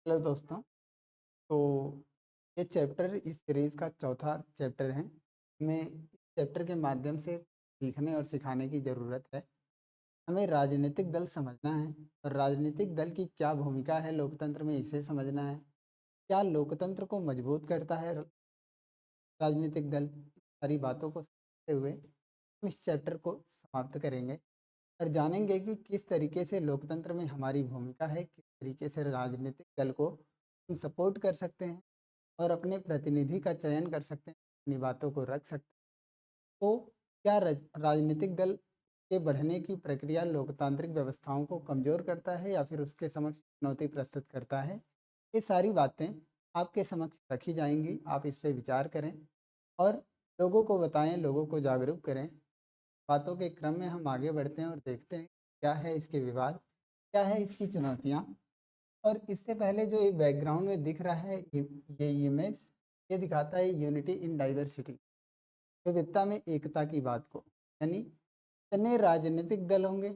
Hello दोस्तों। तो ये चैप्टर इस सीरीज़ का चौथा चैप्टर है। हमें इस चैप्टर के माध्यम से सीखने और सिखाने की ज़रूरत है। हमें राजनीतिक दल समझना है और राजनीतिक दल की क्या भूमिका है लोकतंत्र में, इसे समझना है। क्या लोकतंत्र को मजबूत करता है राजनीतिक दल, सारी बातों को समझते हुए हम इस चैप्टर को समाप्त करेंगे और जानेंगे कि किस तरीके से लोकतंत्र में हमारी भूमिका है, किस तरीके से राजनीतिक दल को हम सपोर्ट कर सकते हैं और अपने प्रतिनिधि का चयन कर सकते हैं, अपनी बातों को रख सकते हैं। तो क्या राजनीतिक दल के बढ़ने की प्रक्रिया लोकतांत्रिक व्यवस्थाओं को कमज़ोर करता है या फिर उसके समक्ष चुनौती प्रस्तुत करता है? ये सारी बातें आपके समक्ष रखी जाएँगी, आप इस पे विचार करें और लोगों को बताएँ, लोगों को जागरूक करें। बातों के क्रम में हम आगे बढ़ते हैं और देखते हैं क्या है इसके विवाद, क्या है इसकी चुनौतियाँ। और इससे पहले जो ये बैकग्राउंड में दिख रहा है ये इमेज, ये दिखाता है यूनिटी इन डाइवर्सिटी, विविधता में एकता की बात को। यानी जितने राजनीतिक दल होंगे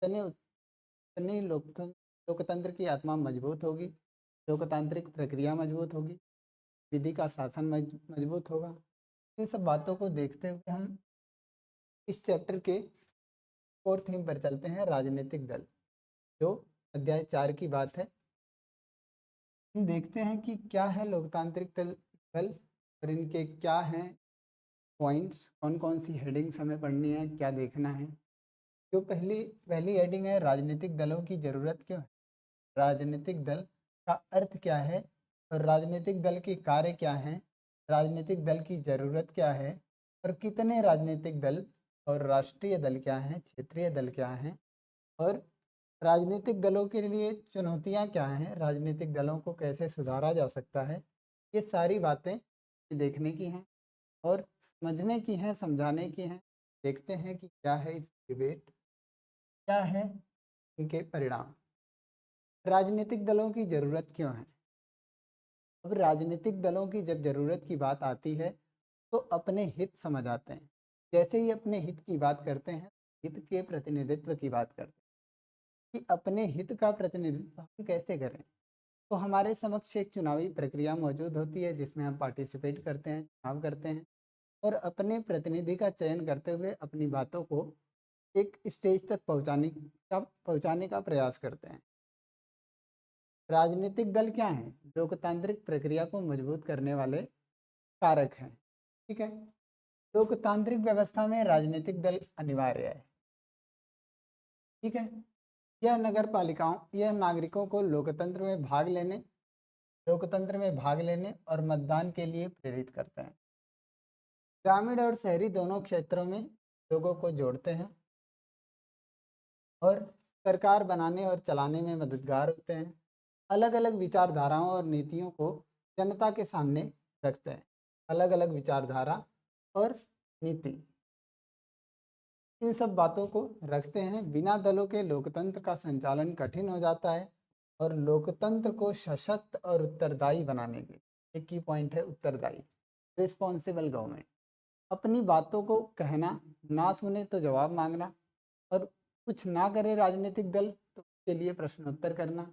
उतनी लोकतंत्र की आत्मा मजबूत होगी, लोकतांत्रिक प्रक्रिया मजबूत होगी, विधि का शासन मजबूत होगा। इन सब बातों को देखते हुए हम इस चैप्टर के फोर्थ थीम पर चलते हैं, राजनीतिक दल, जो अध्याय 4 की बात है। हम देखते हैं कि क्या है लोकतांत्रिक दल और इनके क्या हैं पॉइंट्स, कौन-कौन सी हेडिंग्स हमें पढ़नी है, क्या देखना है। जो पहली पहली हेडिंग है, राजनीतिक दलों की ज़रूरत क्यों है? राजनीतिक दल का अर्थ क्या है और राजनीतिक दल के कार्य क्या हैं? राजनीतिक दल की ज़रूरत क्या है और कितने राजनीतिक दल और राष्ट्रीय दल क्या हैं, क्षेत्रीय दल क्या हैं और राजनीतिक दलों के लिए चुनौतियाँ क्या हैं, राजनीतिक दलों को कैसे सुधारा जा सकता है। ये सारी बातें देखने की हैं और समझने की हैं, समझाने की हैं। देखते हैं कि क्या है इस डिबेट, क्या है इनके परिणाम। राजनीतिक दलों की ज़रूरत क्यों है? अब राजनीतिक दलों की जब ज़रूरत की बात आती है, तो अपने हित समझ आते हैं। जैसे ही अपने हित की बात करते हैं, हित के प्रतिनिधित्व की बात करते हैं कि अपने हित का प्रतिनिधित्व हम कैसे करें। तो हमारे समक्ष एक चुनावी प्रक्रिया मौजूद होती है जिसमें हम पार्टिसिपेट करते हैं, चुनाव करते हैं और अपने प्रतिनिधि का चयन करते हुए अपनी बातों को एक स्टेज तक पहुंचाने का प्रयास करते हैं। राजनीतिक दल क्या हैं? लोकतांत्रिक प्रक्रिया को मजबूत करने वाले कारक हैं। ठीक है? लोकतांत्रिक व्यवस्था में राजनीतिक दल अनिवार्य है। ठीक है? यह नागरिकों को लोकतंत्र में भाग लेने और मतदान के लिए प्रेरित करते हैं। ग्रामीण और शहरी दोनों क्षेत्रों में लोगों को जोड़ते हैं और सरकार बनाने और चलाने में मददगार होते हैं। अलग-अलग विचारधाराओं और नीतियों को जनता के सामने रखते हैं। अलग-अलग विचारधारा और नीति, इन सब बातों को रखते हैं। बिना दलों के लोकतंत्र का संचालन कठिन हो जाता है और लोकतंत्र को सशक्त और उत्तरदायी बनाने के एक की पॉइंट है उत्तरदायी, रिस्पॉन्सिबल गवर्नमेंट। अपनी बातों को कहना, ना सुने तो जवाब मांगना और कुछ ना करे राजनीतिक दल तो उसके लिए प्रश्नोत्तर करना।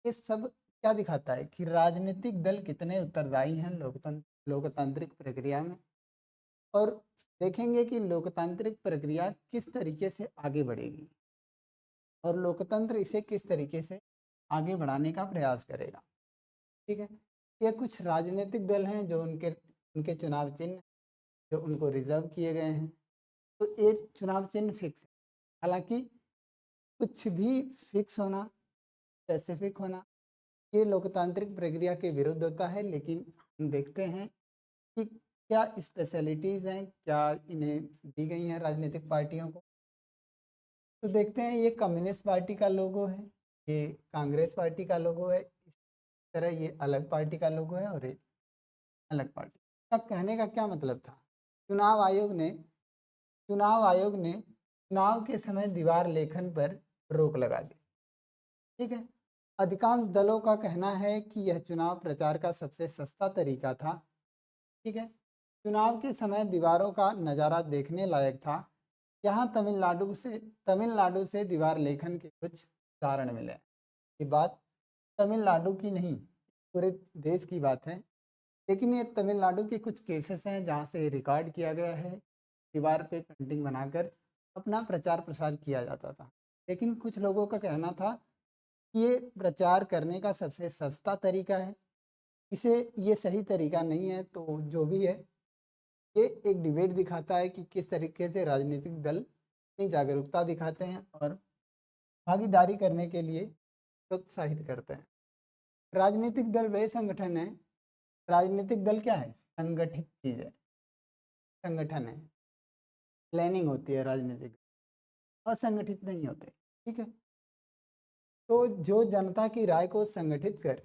ये सब क्या दिखाता है कि राजनीतिक दल कितने उत्तरदायी हैं लोकतांत्रिक प्रक्रिया में। और देखेंगे कि लोकतांत्रिक प्रक्रिया किस तरीके से आगे बढ़ेगी और लोकतंत्र इसे किस तरीके से आगे बढ़ाने का प्रयास करेगा। ठीक है? ये कुछ राजनीतिक दल हैं जो उनके उनके चुनाव चिन्ह जो उनको रिजर्व किए गए हैं। तो ये चुनाव चिन्ह फिक्स है। हालाँकि कुछ भी फिक्स होना, स्पेसिफिक होना, ये लोकतांत्रिक प्रक्रिया के विरुद्ध होता है, लेकिन हम देखते हैं कि क्या स्पेशलिटीज़ हैं, क्या इन्हें दी गई हैं राजनीतिक पार्टियों को। तो देखते हैं ये कम्युनिस्ट पार्टी का लोगो है, ये कांग्रेस पार्टी का लोगो है, इस तरह ये अलग पार्टी का लोगो है और ये अलग पार्टी का। कहने का क्या मतलब था? चुनाव आयोग ने चुनाव के समय दीवार लेखन पर रोक लगा दी। ठीक है? अधिकांश दलों का कहना है कि यह चुनाव प्रचार का सबसे सस्ता तरीका था। ठीक है? चुनाव के समय दीवारों का नज़ारा देखने लायक था। यहाँ तमिलनाडु से दीवार लेखन के कुछ उदाहरण मिले। ये बात तमिलनाडु की नहीं, पूरे देश की बात है, लेकिन ये तमिलनाडु के कुछ केसेस हैं जहाँ से रिकॉर्ड किया गया है, दीवार पे पेंटिंग बनाकर अपना प्रचार-प्रसार किया जाता था। लेकिन कुछ लोगों का कहना था कि ये प्रचार करने का सबसे सस्ता तरीका है, इसे ये सही तरीका नहीं है, तो जो भी है, ये एक डिबेट दिखाता है कि किस तरीके से राजनीतिक दल अपनी जागरूकता दिखाते हैं और भागीदारी करने के लिए प्रोत्साहित करते हैं। राजनीतिक दल वे संगठन है, राजनीतिक दल क्या है? संगठित चीज़ है, संगठन है, प्लानिंग होती है राजनीतिक, असंगठित नहीं होते, ठीक है? तो जो जनता की राय को संगठित कर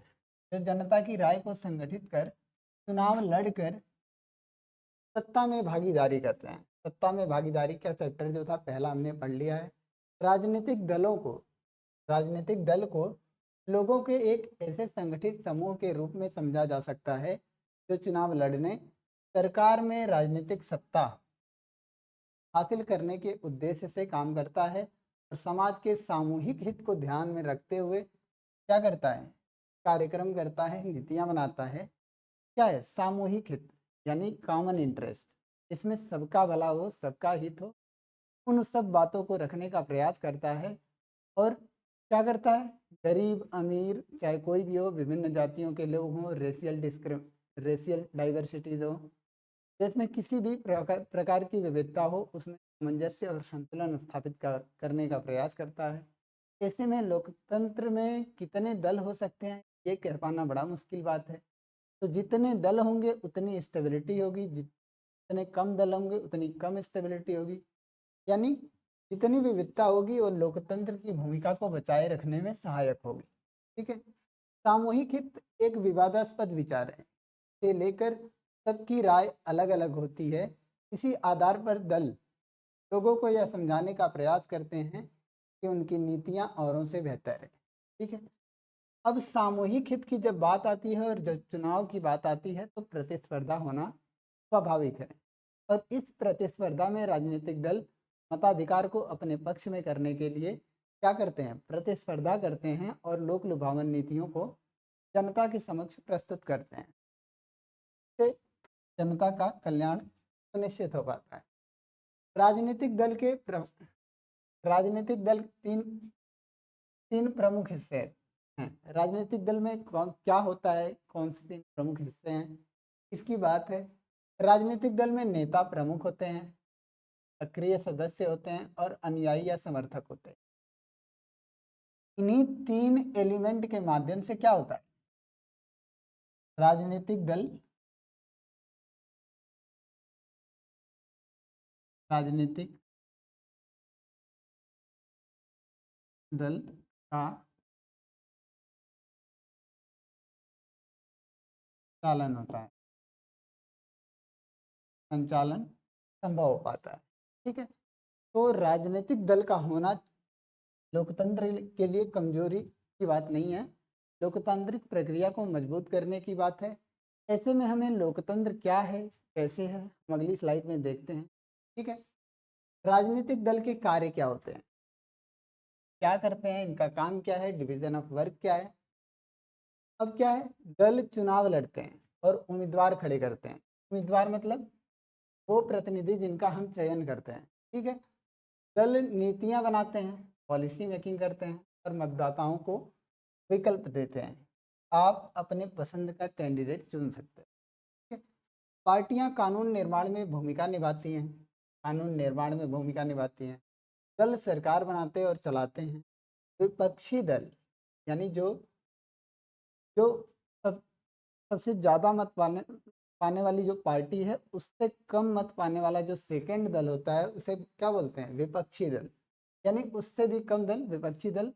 जो जनता की राय को संगठित कर चुनाव लड़कर सत्ता में भागीदारी करते हैं। सत्ता में भागीदारी का चैप्टर जो था पहला हमने पढ़ लिया है। राजनीतिक दलों को राजनीतिक दल को लोगों के एक ऐसे संगठित समूह के रूप में समझा जा सकता है जो चुनाव लड़ने, सरकार में राजनीतिक सत्ता हासिल करने के उद्देश्य से काम करता है और समाज के सामूहिक हित को ध्यान में रखते हुए क्या करता है? कार्यक्रम करता है, नीतियाँ बनाता है। क्या है? सामूहिक हित यानी कॉमन इंटरेस्ट। इसमें सबका भला हो, सबका हित हो, उन सब बातों को रखने का प्रयास करता है और क्या करता है? गरीब, अमीर चाहे कोई भी हो, विभिन्न जातियों के लोग हों, रेशियल डाइवर्सिटीज़ हो, देश में किसी भी प्रकार की विविधता हो, उसमें सामंजस्य और संतुलन स्थापित करने का प्रयास करता है। ऐसे में लोकतंत्र में कितने दल हो सकते हैं, ये कह पाना बड़ा मुश्किल बात है। तो जितने दल होंगे उतनी स्टेबिलिटी होगी, जितने कम दल होंगे उतनी कम स्टेबिलिटी होगी। यानी जितनी विविधता होगी वो लोकतंत्र की भूमिका को बचाए रखने में सहायक होगी। ठीक है? सामूहिक हित एक विवादास्पद विचार है, से लेकर सबकी राय अलग-अलग होती है। इसी आधार पर दल लोगों को यह समझाने का प्रयास करते हैं कि उनकी नीतियाँ औरों से बेहतर है। ठीक है? अब सामूहिक हित की जब बात आती है और जब चुनाव की बात आती है तो प्रतिस्पर्धा होना स्वाभाविक है और इस प्रतिस्पर्धा में राजनीतिक दल मताधिकार को अपने पक्ष में करने के लिए क्या करते हैं? प्रतिस्पर्धा करते हैं और लोक लुभावन नीतियों को जनता के समक्ष प्रस्तुत करते हैं। इससे जनता का कल्याण सुनिश्चित हो पाता है। राजनीतिक दल के राजनीतिक दल तीन तीन प्रमुख हिस्से हैं। राजनीतिक दल में कौन क्या होता है, कौन से तीन प्रमुख हिस्से हैं, इसकी बात है। राजनीतिक दल में नेता प्रमुख होते हैं, सक्रिय सदस्य होते हैं और अनुयायी या समर्थक होते हैं। इन्हीं तीन एलिमेंट के माध्यम से क्या होता है? राजनीतिक राजनीतिक दल का चालन होता है, संचालन संभव हो पाता है। ठीक है? तो राजनीतिक दल का होना लोकतंत्र के लिए कमजोरी की बात नहीं है, लोकतांत्रिक प्रक्रिया को मजबूत करने की बात है। ऐसे में हमें लोकतंत्र क्या है, कैसे है, हम अगली स्लाइड में देखते हैं। ठीक है? राजनीतिक दल के कार्य क्या होते हैं, क्या करते हैं, इनका काम क्या है, डिवीजन ऑफ वर्क क्या है। अब क्या है? दल चुनाव लड़ते हैं और उम्मीदवार खड़े करते हैं। उम्मीदवार मतलब वो प्रतिनिधि जिनका हम चयन करते हैं। ठीक है? दल नीतियाँ बनाते हैं, पॉलिसी मेकिंग करते हैं और मतदाताओं को विकल्प देते हैं। आप अपने पसंद का कैंडिडेट चुन सकते हैं। ठीक है? पार्टियां कानून निर्माण में भूमिका निभाती हैं, कानून निर्माण में भूमिका निभाती हैं। दल सरकार बनाते और चलाते हैं। विपक्षी दल यानी जो जो सब सबसे ज़्यादा मत पाने पाने वाली जो पार्टी है उससे कम मत पाने वाला जो सेकंड दल होता है उसे क्या बोलते हैं? विपक्षी दल। यानी उससे भी कम दल विपक्षी दल।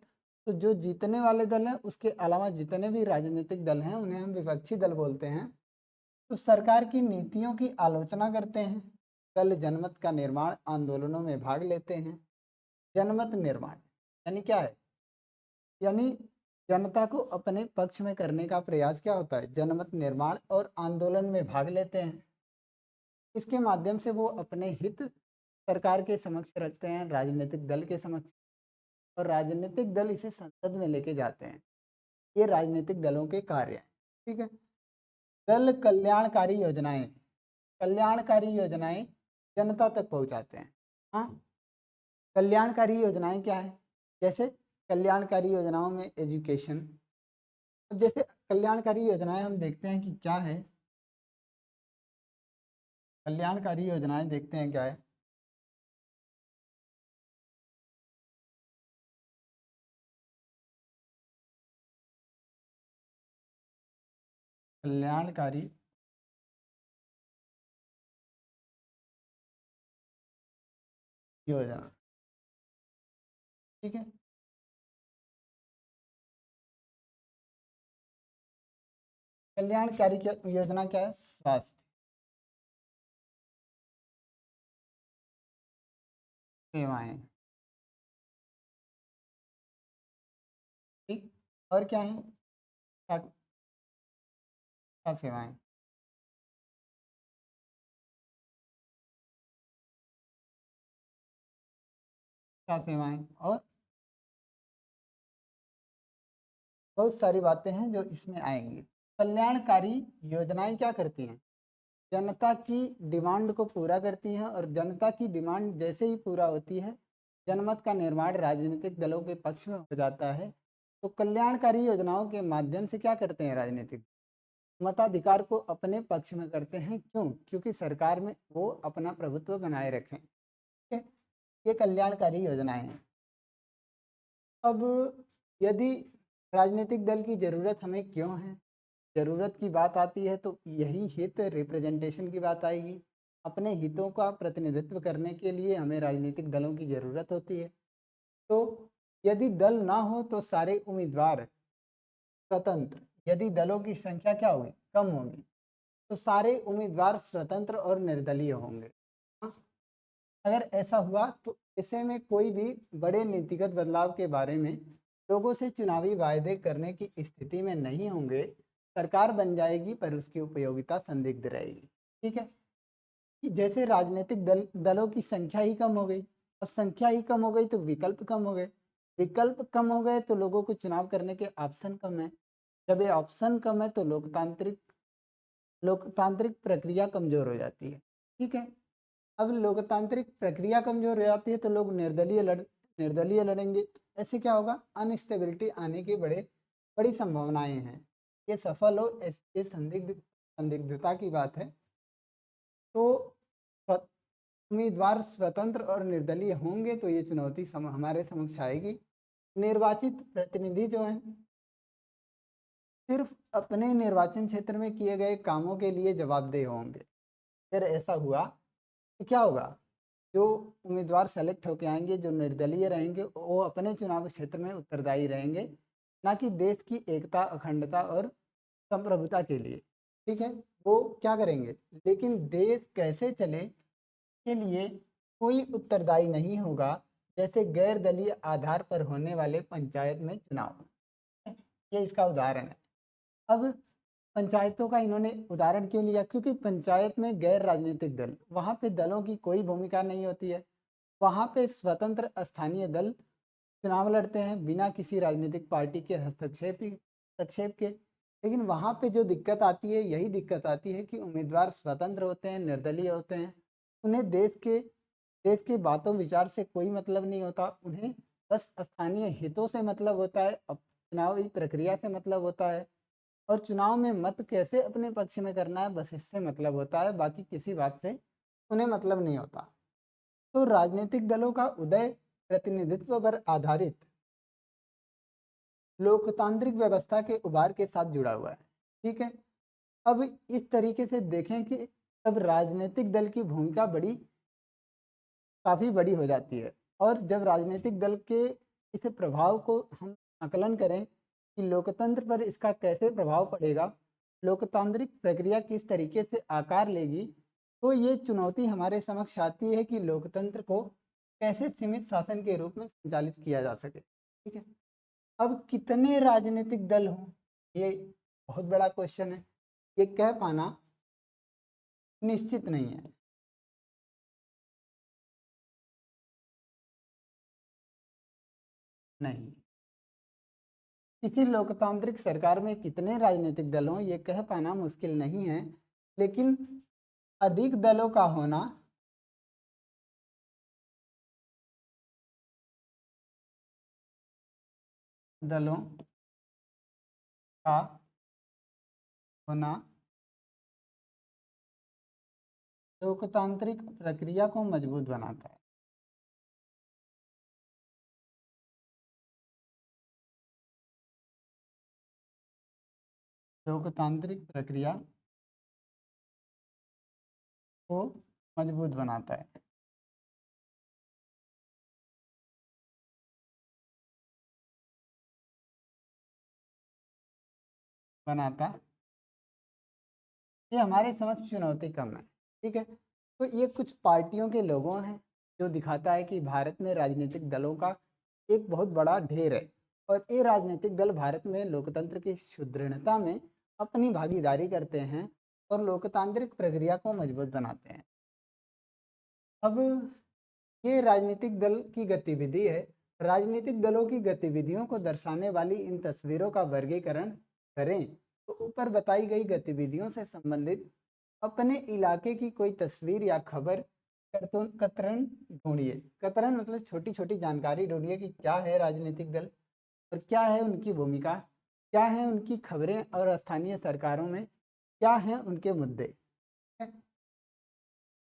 तो जो जीतने वाले दल हैं उसके अलावा जितने भी राजनीतिक दल हैं उन्हें हम विपक्षी दल बोलते हैं। तो सरकार की नीतियों की आलोचना करते हैं। दल जनमत का निर्माण आंदोलनों में भाग लेते हैं। जनमत निर्माण यानी क्या है? यानी जनता को अपने पक्ष में करने का प्रयास क्या होता है? जनमत निर्माण और आंदोलन में भाग लेते हैं। इसके माध्यम से वो अपने हित सरकार के समक्ष रखते हैं, राजनीतिक दल के समक्ष, और राजनीतिक दल इसे संसद में लेके जाते हैं। ये राजनीतिक दलों के कार्य हैं। ठीक है। दल कल्याणकारी योजनाएं जनता तक पहुंचाते हैं। हाँ, कल्याणकारी योजनाएं क्या है? जैसे कल्याणकारी योजनाओं में एजुकेशन। अब जैसे कल्याणकारी योजनाएं हम देखते हैं कि क्या है। कल्याणकारी योजनाएं देखते हैं क्या है। कल्याणकारी योजना, ठीक है। कल्याणकारी योजना क्या है? स्वास्थ्य सेवाएं, ठीक। और क्या है? क्या सेवाएं? क्या सेवाएं? और बहुत सारी बातें हैं जो इसमें आएंगी। कल्याणकारी योजनाएं क्या करती हैं? जनता की डिमांड को पूरा करती हैं, और जनता की डिमांड जैसे ही पूरा होती है, जनमत का निर्माण राजनीतिक दलों के पक्ष में हो जाता है। तो कल्याणकारी योजनाओं के माध्यम से क्या करते हैं राजनीतिक? मताधिकार को अपने पक्ष में करते हैं। क्यों? क्योंकि सरकार में वो अपना प्रभुत्व बनाए रखें। ठीक है? ये कल्याणकारी योजनाएं हैं। अब यदि राजनीतिक दल की ज़रूरत हमें क्यों है? ज़रूरत की बात आती है तो यही हित रिप्रेजेंटेशन की बात आएगी। अपने हितों का प्रतिनिधित्व करने के लिए हमें राजनीतिक दलों की ज़रूरत होती है। तो यदि दल ना हो तो सारे उम्मीदवार स्वतंत्र, यदि दलों की संख्या क्या होगी? कम होगी, तो सारे उम्मीदवार स्वतंत्र और निर्दलीय होंगे। हाँ, अगर ऐसा हुआ तो ऐसे में कोई भी बड़े नीतिगत बदलाव के बारे में लोगों से चुनावी वायदे करने की स्थिति में नहीं होंगे। सरकार बन जाएगी पर उसकी उपयोगिता संदिग्ध रहेगी। ठीक है? कि जैसे राजनीतिक दलों की संख्या ही कम हो गई। अब संख्या ही कम हो गई तो विकल्प कम हो गए। विकल्प कम हो गए तो लोगों को चुनाव करने के ऑप्शन कम है। जब ये ऑप्शन कम है तो लोकतांत्रिक लोकतांत्रिक प्रक्रिया कमजोर हो जाती है। ठीक है? अब लोकतांत्रिक प्रक्रिया कमजोर हो जाती है तो लोग निर्दलीय लड़ेंगे। तो ऐसे क्या होगा? अनस्टेबिलिटी आने की बड़ी संभावनाएं हैं। ये सफल हो, ये संदिग्धता की बात है। तो स्व- उम्मीदवार स्वतंत्र और निर्दलीय होंगे तो ये चुनौती हमारे समक्ष आएगी। निर्वाचित प्रतिनिधि जो हैं सिर्फ अपने निर्वाचन क्षेत्र में किए गए कामों के लिए जवाबदेह होंगे। अगर ऐसा हुआ तो क्या होगा? जो उम्मीदवार सेलेक्ट होके आएंगे, जो निर्दलीय रहेंगे, वो अपने चुनाव क्षेत्र में उत्तरदायी रहेंगे, ना कि देश की एकता, अखंडता और संप्रभुता के लिए। ठीक है? वो क्या करेंगे? लेकिन देश कैसे चले के लिए कोई उत्तरदायी नहीं होगा। जैसे गैर दलीय आधार पर होने वाले पंचायत में चुनाव, ये इसका उदाहरण है। अब पंचायतों का इन्होंने उदाहरण क्यों लिया? क्योंकि पंचायत में गैर राजनीतिक दल, वहाँ पे दलों की कोई भूमिका नहीं होती है। वहाँ पे स्वतंत्र स्थानीय दल चुनाव लड़ते हैं बिना किसी राजनीतिक पार्टी के हस्तक्षेप के। लेकिन वहाँ पे जो दिक्कत आती है, यही दिक्कत आती है कि उम्मीदवार स्वतंत्र होते हैं, निर्दलीय होते हैं। उन्हें देश के बातों विचार से कोई मतलब नहीं होता। उन्हें बस स्थानीय हितों से मतलब होता है, चुनावी प्रक्रिया से मतलब होता है, और चुनाव में मत कैसे अपने पक्ष में करना है, बस इससे मतलब होता है। बाकी किसी बात से उन्हें मतलब नहीं होता। तो राजनीतिक दलों का उदय प्रतिनिधित्व पर आधारित लोकतांत्रिक व्यवस्था के उभार के साथ जुड़ा हुआ है। ठीक है? अब इस तरीके से देखें कि अब राजनीतिक दल की भूमिका काफ़ी बड़ी हो जाती है। और जब राजनीतिक दल के इस प्रभाव को हम आकलन करें कि लोकतंत्र पर इसका कैसे प्रभाव पड़ेगा, लोकतांत्रिक प्रक्रिया किस तरीके से आकार लेगी, तो ये चुनौती हमारे समक्ष आती है कि लोकतंत्र को कैसे सीमित शासन के रूप में संचालित किया जा सके। ठीक है? अब कितने राजनीतिक दल हों, ये बहुत बड़ा क्वेश्चन है। ये कह पाना निश्चित नहीं है। नहीं, किसी लोकतांत्रिक सरकार में कितने राजनीतिक दल हों ये कह पाना मुश्किल नहीं है, लेकिन अधिक दलों का होना दलों का होना लोकतांत्रिक प्रक्रिया को मजबूत बनाता है। लोकतांत्रिक प्रक्रिया को मजबूत बनाता है। बनाता ये हमारे समक्ष चुनौती कम है। ठीक है, तो ये कुछ पार्टियों के लोगों हैं जो दिखाता है कि भारत में राजनीतिक दलों का एक बहुत बड़ा ढेर है और ये राजनीतिक दल भारत में लोकतंत्र की सुदृढ़ता में अपनी भागीदारी करते हैं और लोकतांत्रिक प्रक्रिया को मजबूत बनाते हैं। अब ये राजनीतिक दल की गतिविधि है। राजनीतिक दलों की गतिविधियों को दर्शाने वाली इन तस्वीरों का वर्गीकरण करें तो ऊपर बताई गई गतिविधियों से संबंधित अपने इलाके की कोई तस्वीर या खबर कतरन ढूंढिए। कतरन मतलब छोटी छोटी जानकारी ढूंढिए कि क्या है राजनीतिक दल और क्या है उनकी भूमिका, क्या है उनकी खबरें और स्थानीय सरकारों में क्या हैं उनके मुद्दे।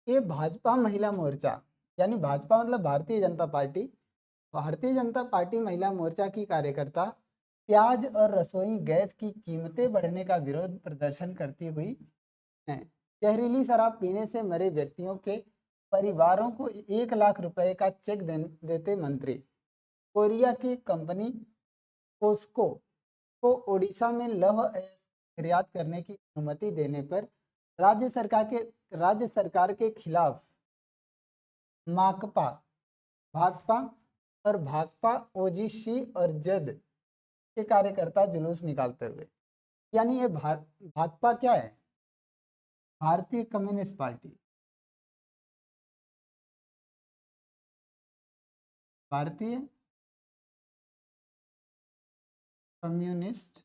ये भाजपा महिला मोर्चा यानी भाजपा मतलब भारतीय जनता पार्टी, भारतीय जनता पार्टी महिला मोर्चा की कार्यकर्ता प्याज और रसोई गैस की कीमतें बढ़ने का विरोध प्रदर्शन करती हुई हैं। जहरीली शराब पीने से मरे व्यक्तियों के परिवारों को 1 लाख रुपए का चेक देते मंत्री। कोरिया की कंपनी पोस्को को ओडिशा में लौह अयस्क निर्यात करने की अनुमति देने पर राज्य सरकार के खिलाफ माकपा, भाकपा और भाकपा ओजीसी और जद के कार्यकर्ता जुलूस निकालते हुए। यानी ये भाकपा क्या है? भारतीय कम्युनिस्ट पार्टी, भारतीय कम्युनिस्ट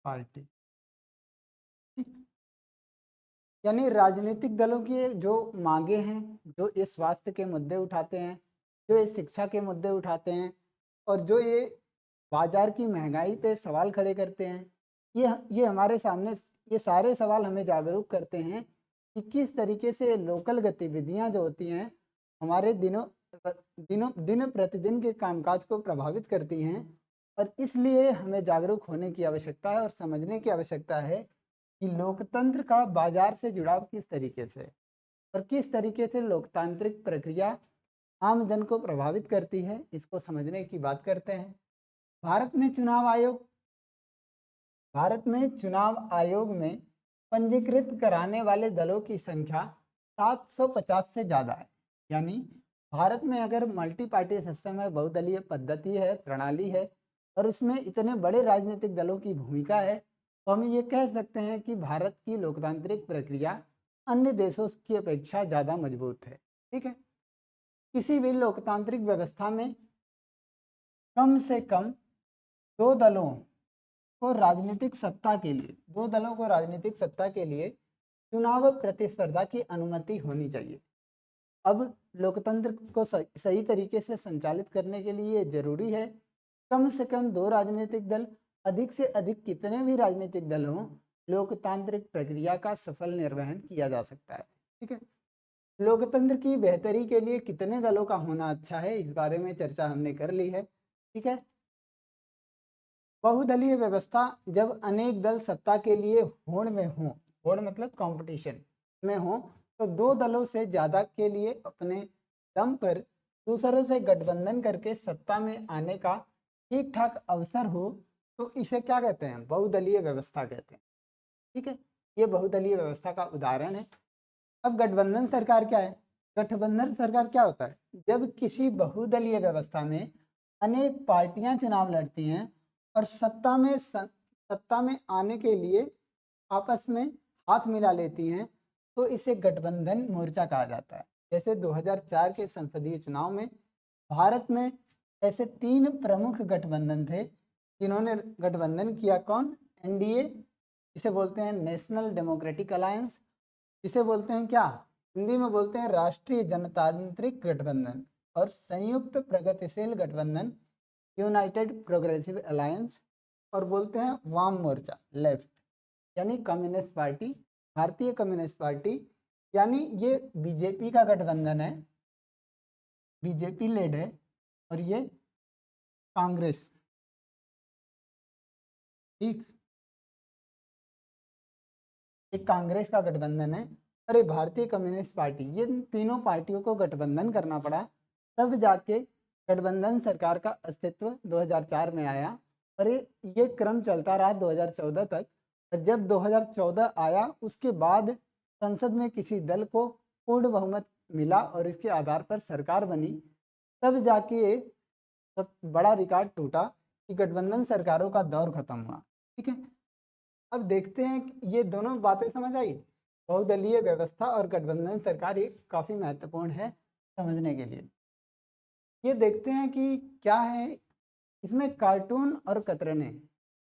पार्टी। यानी राजनीतिक दलों की जो मांगे हैं, जो ये स्वास्थ्य के मुद्दे उठाते हैं, जो ये शिक्षा के मुद्दे उठाते हैं और जो ये बाजार की महंगाई पे सवाल खड़े करते हैं, ये हमारे सामने ये सारे सवाल हमें जागरूक करते हैं कि किस तरीके से लोकल गतिविधियां जो होती हैं हमारे दिन प्रतिदिन के कामकाज को प्रभावित करती हैं और इसलिए हमें जागरूक होने की आवश्यकता है और समझने की आवश्यकता है कि लोकतंत्र का बाजार से जुड़ाव किस तरीके से और किस तरीके से लोकतांत्रिक प्रक्रिया आम जन को प्रभावित करती है, इसको समझने की बात करते हैं। भारत में चुनाव आयोग भारत में चुनाव आयोग में पंजीकृत कराने वाले दलों की संख्या 750 से ज़्यादा है। यानी भारत में अगर मल्टी पार्टी सिस्टम है, बहुदलीय पद्धति है, प्रणाली है और इसमें इतने बड़े राजनीतिक दलों की भूमिका है, तो हम ये कह सकते हैं कि भारत की लोकतांत्रिक प्रक्रिया अन्य देशों की अपेक्षा ज़्यादा मजबूत है। ठीक है, किसी भी लोकतांत्रिक व्यवस्था में कम से कम दो दलों को राजनीतिक सत्ता के लिए दो दलों को राजनीतिक सत्ता के लिए चुनाव प्रतिस्पर्धा की अनुमति होनी चाहिए। अब लोकतंत्र को सही तरीके से संचालित करने के लिए जरूरी है कम से कम दो राजनीतिक दल, अधिक से अधिक कितने भी राजनीतिक दल हों, लोकतांत्रिक प्रक्रिया का सफल निर्वहन किया जा सकता है। ठीक है, लोकतंत्र की बेहतरी के लिए कितने दलों का होना अच्छा है, इस बारे में चर्चा हमने कर ली है। ठीक है, बहुदलीय व्यवस्था जब अनेक दल सत्ता के लिए होड़ में हों, होड़ मतलब कंपटीशन में हो, तो दो दलों से ज्यादा के लिए अपने दम पर दूसरों से गठबंधन करके सत्ता में आने का ठीक ठाक अवसर हो, तो इसे क्या कहते हैं? बहुदलीय व्यवस्था कहते हैं। ठीक है, ये बहुदलीय व्यवस्था का उदाहरण है। अब गठबंधन सरकार क्या है? गठबंधन सरकार क्या होता है? जब किसी बहुदलीय व्यवस्था में अनेक पार्टियां चुनाव लड़ती हैं और सत्ता में आने के लिए आपस में हाथ मिला लेती हैं, तो इसे गठबंधन मोर्चा कहा जाता है। जैसे 2004 के संसदीय चुनाव में भारत में ऐसे 3 प्रमुख गठबंधन थे जिन्होंने गठबंधन किया। कौन? एनडीए, इसे बोलते हैं नेशनल डेमोक्रेटिक अलायंस, इसे बोलते हैं क्या? हिंदी में बोलते हैं राष्ट्रीय जनतांत्रिक गठबंधन, और संयुक्त प्रगतिशील गठबंधन यूनाइटेड प्रोग्रेसिव अलायंस, और बोलते हैं वाम मोर्चा लेफ्ट, यानी कम्युनिस्ट पार्टी, भारतीय कम्युनिस्ट पार्टी, यानी ये बीजेपी का गठबंधन है, बीजेपी लेड है, और ये कांग्रेस। ठीक, एक कांग्रेस का गठबंधन है और एक भारतीय कम्युनिस्ट पार्टी। ये तीनों पार्टियों को गठबंधन करना पड़ा, तब जाके गठबंधन सरकार का अस्तित्व 2004 में आया, और ये क्रम चलता रहा 2014 तक। और जब 2014 आया उसके बाद संसद में किसी दल को पूर्ण बहुमत मिला और इसके आधार पर सरकार बनी, तब जाके सब बड़ा रिकॉर्ड टूटा कि गठबंधन सरकारों का दौर खत्म हुआ। ठीक है, अब देखते हैं कि ये दोनों बातें समझ आई। बहुदलीय व्यवस्था और गठबंधन सरकार ये काफी महत्वपूर्ण है समझने के लिए। ये देखते हैं कि क्या है इसमें, कार्टून और कतरने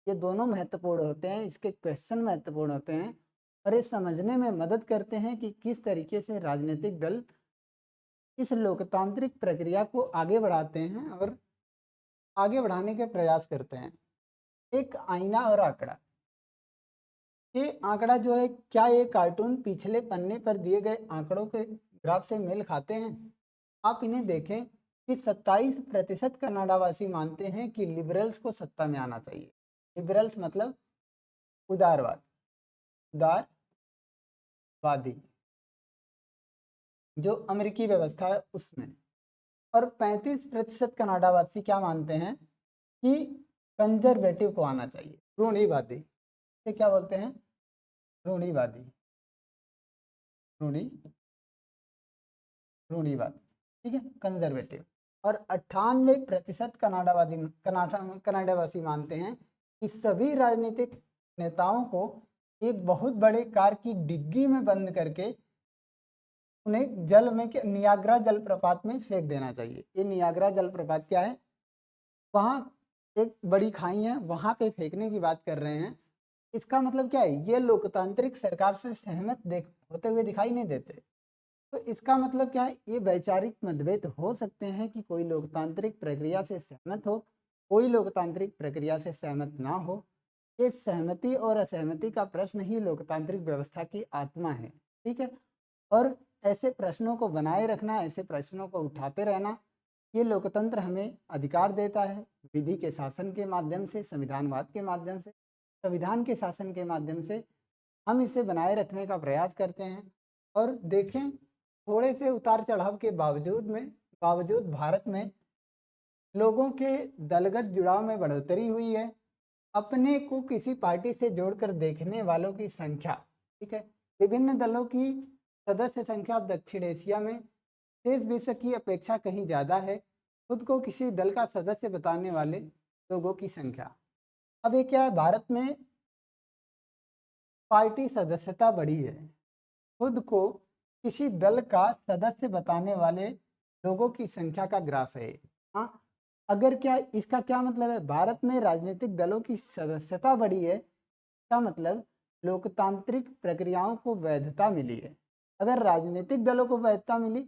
ये दोनों महत्वपूर्ण होते हैं, इसके क्वेश्चन महत्वपूर्ण होते हैं, और ये समझने में मदद करते हैं कि किस तरीके से राजनीतिक दल इस लोकतांत्रिक प्रक्रिया को आगे बढ़ाते हैं और आगे बढ़ाने के प्रयास करते हैं। एक आईना और आंकड़ा, ये आंकड़ा जो है, क्या ये कार्टून पिछले पन्ने पर दिए गए आंकड़ों के ग्राफ से मेल खाते हैं? आप इन्हें देखें कि 27% कनाडावासी मानते हैं कि लिबरल्स को सत्ता में आना चाहिए। लिबरल्स मतलब उदारवाद, उदारवादी, जो अमेरिकी व्यवस्था है उसमें। और 35% कनाडावासी क्या मानते हैं कि कंजर्वेटिव को आना चाहिए, रूढ़िवादी। ये क्या बोलते हैं? रूढ़िवादी, रूढ़ी रूढ़िवादी, ठीक है, कंजर्वेटिव। और 98% कनाडावासी मानते हैं कि सभी राजनीतिक नेताओं को एक बहुत बड़े कार की डिग्गी में बंद करके उन्हें जल में के नियाग्रा जलप्रपात में फेंक देना चाहिए। ये नियाग्रा जलप्रपात क्या है? वहाँ एक बड़ी खाई है, वहाँ पे फेंकने की बात कर रहे हैं। इसका मतलब क्या है? ये लोकतांत्रिक सरकार से सहमत देख होते हुए दिखाई नहीं देते। तो इसका मतलब क्या है? ये वैचारिक मतभेद हो सकते हैं कि कोई लोकतांत्रिक प्रक्रिया से सहमत हो, कोई लोकतांत्रिक प्रक्रिया से सहमत ना हो। ये सहमति और असहमति का प्रश्न ही लोकतांत्रिक व्यवस्था की आत्मा है। ठीक है, और ऐसे प्रश्नों को बनाए रखना, ऐसे प्रश्नों को उठाते रहना, ये लोकतंत्र हमें अधिकार देता है। विधि के शासन के माध्यम से, संविधानवाद के माध्यम से, संविधान के शासन के माध्यम से हम इसे बनाए रखने का प्रयास करते हैं। और देखें, थोड़े से उतार चढ़ाव के बावजूद भारत में लोगों के दलगत जुड़ाव में बढ़ोतरी हुई है। अपने को किसी पार्टी से जोड़कर देखने वालों की संख्या, ठीक है, विभिन्न दलों की सदस्य संख्या दक्षिण एशिया में शेष विश्व की अपेक्षा कहीं ज़्यादा है। खुद को किसी दल का सदस्य बताने वाले लोगों की संख्या। अब ये क्या है? भारत में पार्टी सदस्यता बढ़ी है, खुद को किसी दल का सदस्य बताने वाले लोगों की संख्या का ग्राफ है। हाँ, अगर क्या इसका क्या मतलब है? भारत में राजनीतिक दलों की सदस्यता बढ़ी है, क्या मतलब? लोकतांत्रिक प्रक्रियाओं को वैधता मिली है। अगर राजनीतिक दलों को वैधता मिली,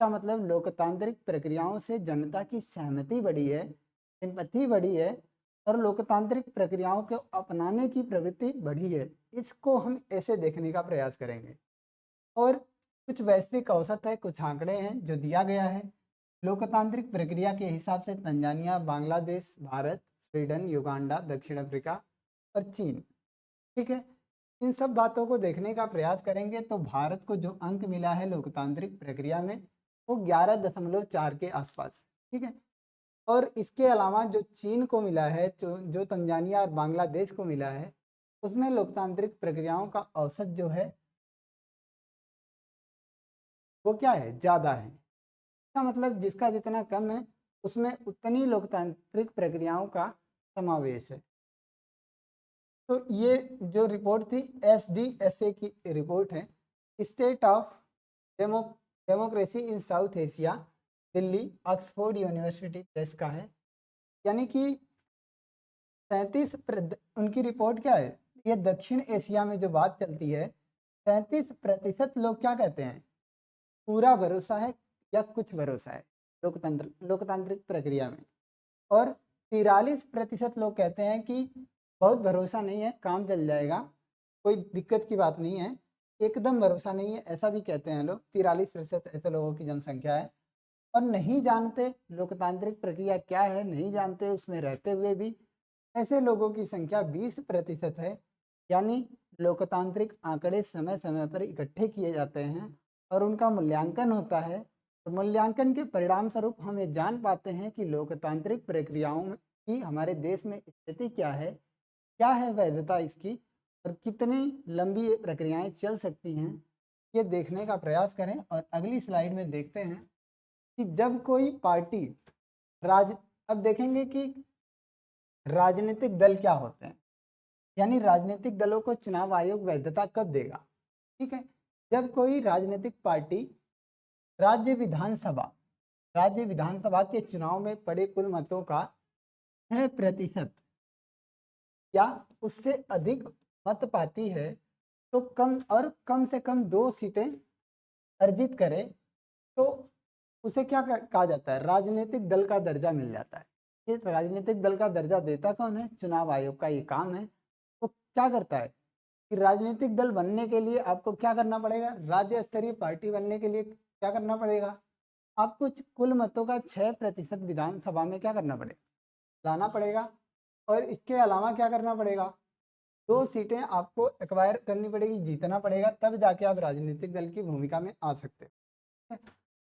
का मतलब लोकतांत्रिक प्रक्रियाओं से जनता की सहमति बढ़ी है, सिंपैथी बढ़ी है, और लोकतांत्रिक प्रक्रियाओं को अपनाने की प्रवृत्ति बढ़ी है। इसको हम ऐसे देखने का प्रयास करेंगे। और कुछ वैश्विक औसत है, कुछ आंकड़े हैं जो दिया गया है लोकतांत्रिक प्रक्रिया के हिसाब से। Tanzania, Bangladesh, Bharat, Sweden, Uganda, दक्षिण अफ्रीका और चीन। ठीक है, इन सब बातों को देखने का प्रयास करेंगे तो भारत को जो अंक मिला है लोकतांत्रिक प्रक्रिया में वो 11.4 के आसपास। ठीक है, और इसके अलावा जो चीन को मिला है, जो तंजानिया और बांग्लादेश को मिला है, उसमें लोकतांत्रिक प्रक्रियाओं का औसत जो है वो क्या है? ज़्यादा है। इसका मतलब जिसका जितना कम है उसमें उतनी लोकतांत्रिक प्रक्रियाओं का समावेश है। तो ये जो रिपोर्ट थी SDSA की रिपोर्ट है, state of democracy in south Asia Delhi Oxford university press का है। यानी कि 37 उनकी रिपोर्ट क्या है, ये दक्षिण एशिया में जो बात चलती है 37% लोग क्या कहते हैं, पूरा भरोसा है या कुछ भरोसा है लोकतांत्रिक प्रक्रिया में, और 43% लोग कहते हैं कि बहुत भरोसा नहीं है, काम चल जाएगा, कोई दिक्कत की बात नहीं है, एकदम भरोसा नहीं है, ऐसा भी कहते हैं लोग। 43% ऐसे लोगों की जनसंख्या है। और नहीं जानते लोकतांत्रिक प्रक्रिया क्या है, नहीं जानते उसमें रहते हुए भी ऐसे लोगों की संख्या 20% है। यानी लोकतांत्रिक आंकड़े समय समय पर इकट्ठे किए जाते हैं और उनका मूल्यांकन होता है। तो मूल्यांकन के परिणाम स्वरूप हम ये जान पाते हैं कि लोकतांत्रिक प्रक्रियाओं की हमारे देश में स्थिति क्या है वैधता इसकी, और कितनी लंबी ये प्रक्रियाएं चल सकती हैं, ये देखने का प्रयास करें। और अगली स्लाइड में देखते हैं कि जब कोई पार्टी राज अब देखेंगे कि राजनीतिक दल क्या होते हैं, यानी राजनीतिक दलों को चुनाव आयोग वैधता कब देगा। ठीक है, जब कोई राजनीतिक पार्टी राज्य विधानसभा राज्य विधानसभा के चुनाव में पड़े कुल मतों का 6% या उससे अधिक मत पाती है, तो कम से कम 2 सीटें अर्जित करे, तो उसे क्या कहा जाता है, राजनीतिक दल का दर्जा मिल जाता है। ये राजनीतिक दल का दर्जा देता कौन है, चुनाव आयोग का ये काम है। वो क्या करता है कि राजनीतिक दल बनने के लिए आपको क्या करना पड़ेगा, राज्य स्तरीय पार्टी बनने के लिए क्या करना पड़ेगा, आपको कुल मतों का 6% विधानसभा में क्या करना पड़ेगा, लाना पड़ेगा। और इसके अलावा क्या करना पड़ेगा, 2 सीटें आपको एक्वायर करनी पड़ेगी, जीतना पड़ेगा, तब जाके आप राजनीतिक दल की भूमिका में आ सकते हैं।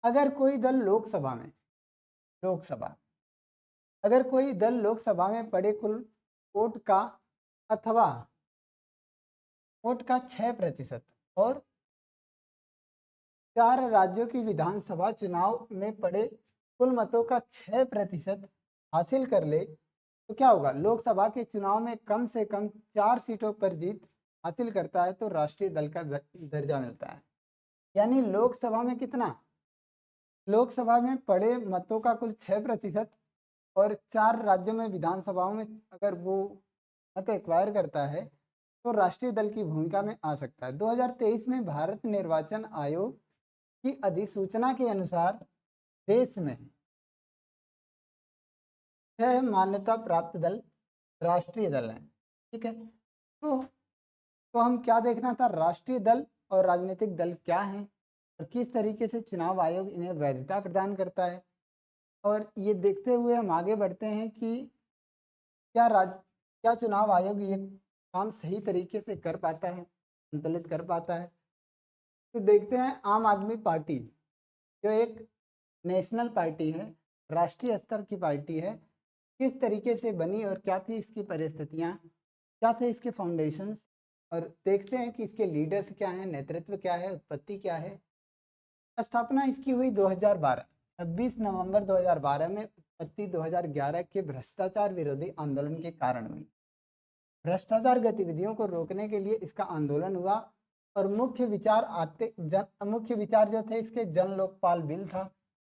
अगर कोई दल लोकसभा अगर कोई दल लोकसभा में पड़े कुल वोट का अथवा वोट का 6% और 4 राज्यों की विधानसभा चुनाव में पड़े कुल मतों का 6% हासिल कर ले, तो क्या होगा, लोकसभा के चुनाव में कम से कम 4 सीटों पर जीत हासिल करता है तो राष्ट्रीय दल का दर्जा मिलता है। यानी लोकसभा में पड़े मतों का कुल 6% और 4 राज्यों में विधानसभाओं में अगर वो मत एक्वायर करता है तो राष्ट्रीय दल की भूमिका में आ सकता है। 2023 में भारत निर्वाचन आयोग की अधिसूचना के अनुसार देश में 6 मान्यता प्राप्त दल राष्ट्रीय दल हैं। ठीक है, तो हम क्या देखना था, राष्ट्रीय दल और राजनीतिक दल क्या हैं और किस तरीके से चुनाव आयोग इन्हें वैधता प्रदान करता है। और ये देखते हुए हम आगे बढ़ते हैं कि क्या चुनाव आयोग ये काम सही तरीके से कर पाता है, संतुलित कर पाता है। तो देखते हैं आम आदमी पार्टी जो एक नेशनल पार्टी है, राष्ट्रीय स्तर की पार्टी है, किस तरीके से बनी और क्या थी इसकी परिस्थितियाँ, क्या थे इसके फाउंडेशंस, और देखते हैं कि इसके लीडर्स क्या हैं, नेतृत्व क्या है, उत्पत्ति क्या है। स्थापना इसकी हुई 2012 26 नवंबर 2012 में, उत्पत्ति 2011 के भ्रष्टाचार विरोधी आंदोलन के कारण हुई। भ्रष्टाचार गतिविधियों को रोकने के लिए इसका आंदोलन हुआ और मुख्य विचार जो थे इसके जन लोकपाल बिल था,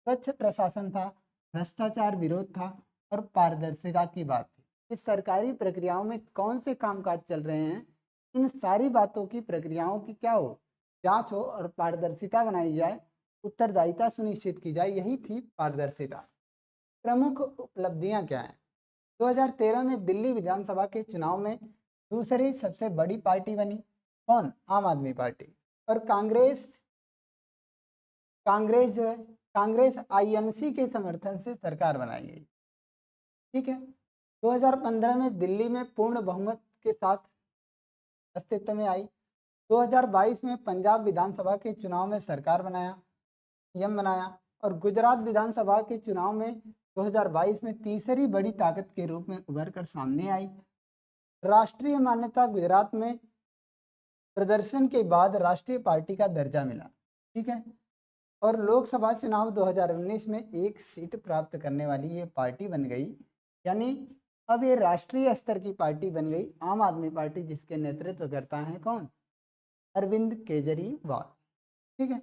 स्वच्छ प्रशासन था, भ्रष्टाचार विरोध था और पारदर्शिता की बात थी। इस सरकारी प्रक्रियाओं में कौन से कामकाज चल रहे हैं, इन सारी बातों की प्रक्रियाओं की क्या हो, जांच हो और पारदर्शिता बनाई जाए, उत्तरदायिता सुनिश्चित की जाए, यही थी पारदर्शिता। प्रमुख उपलब्धियां क्या हैं, 2013 में दिल्ली विधानसभा के चुनाव में दूसरी सबसे बड़ी पार्टी बनी, कौन, आम आदमी पार्टी। और कांग्रेस जो है, कांग्रेस आईएनसी के समर्थन से सरकार बनाई गई। ठीक है, 2015 में दिल्ली में पूर्ण बहुमत के साथ अस्तित्व में आई। 2022 में पंजाब विधानसभा के चुनाव में सरकार बनाया, सीएम बनाया, और गुजरात विधानसभा के चुनाव में 2022 में तीसरी बड़ी ताकत के रूप में उभर कर सामने आई। राष्ट्रीय मान्यता गुजरात में प्रदर्शन के बाद राष्ट्रीय पार्टी का दर्जा मिला। ठीक है, और लोकसभा चुनाव 2019 में 1 सीट प्राप्त करने वाली ये पार्टी बन गई। यानी अब ये राष्ट्रीय स्तर की पार्टी बन गई, आम आदमी पार्टी, जिसके नेतृत्व करता है कौन, अरविंद केजरीवाल। ठीक है,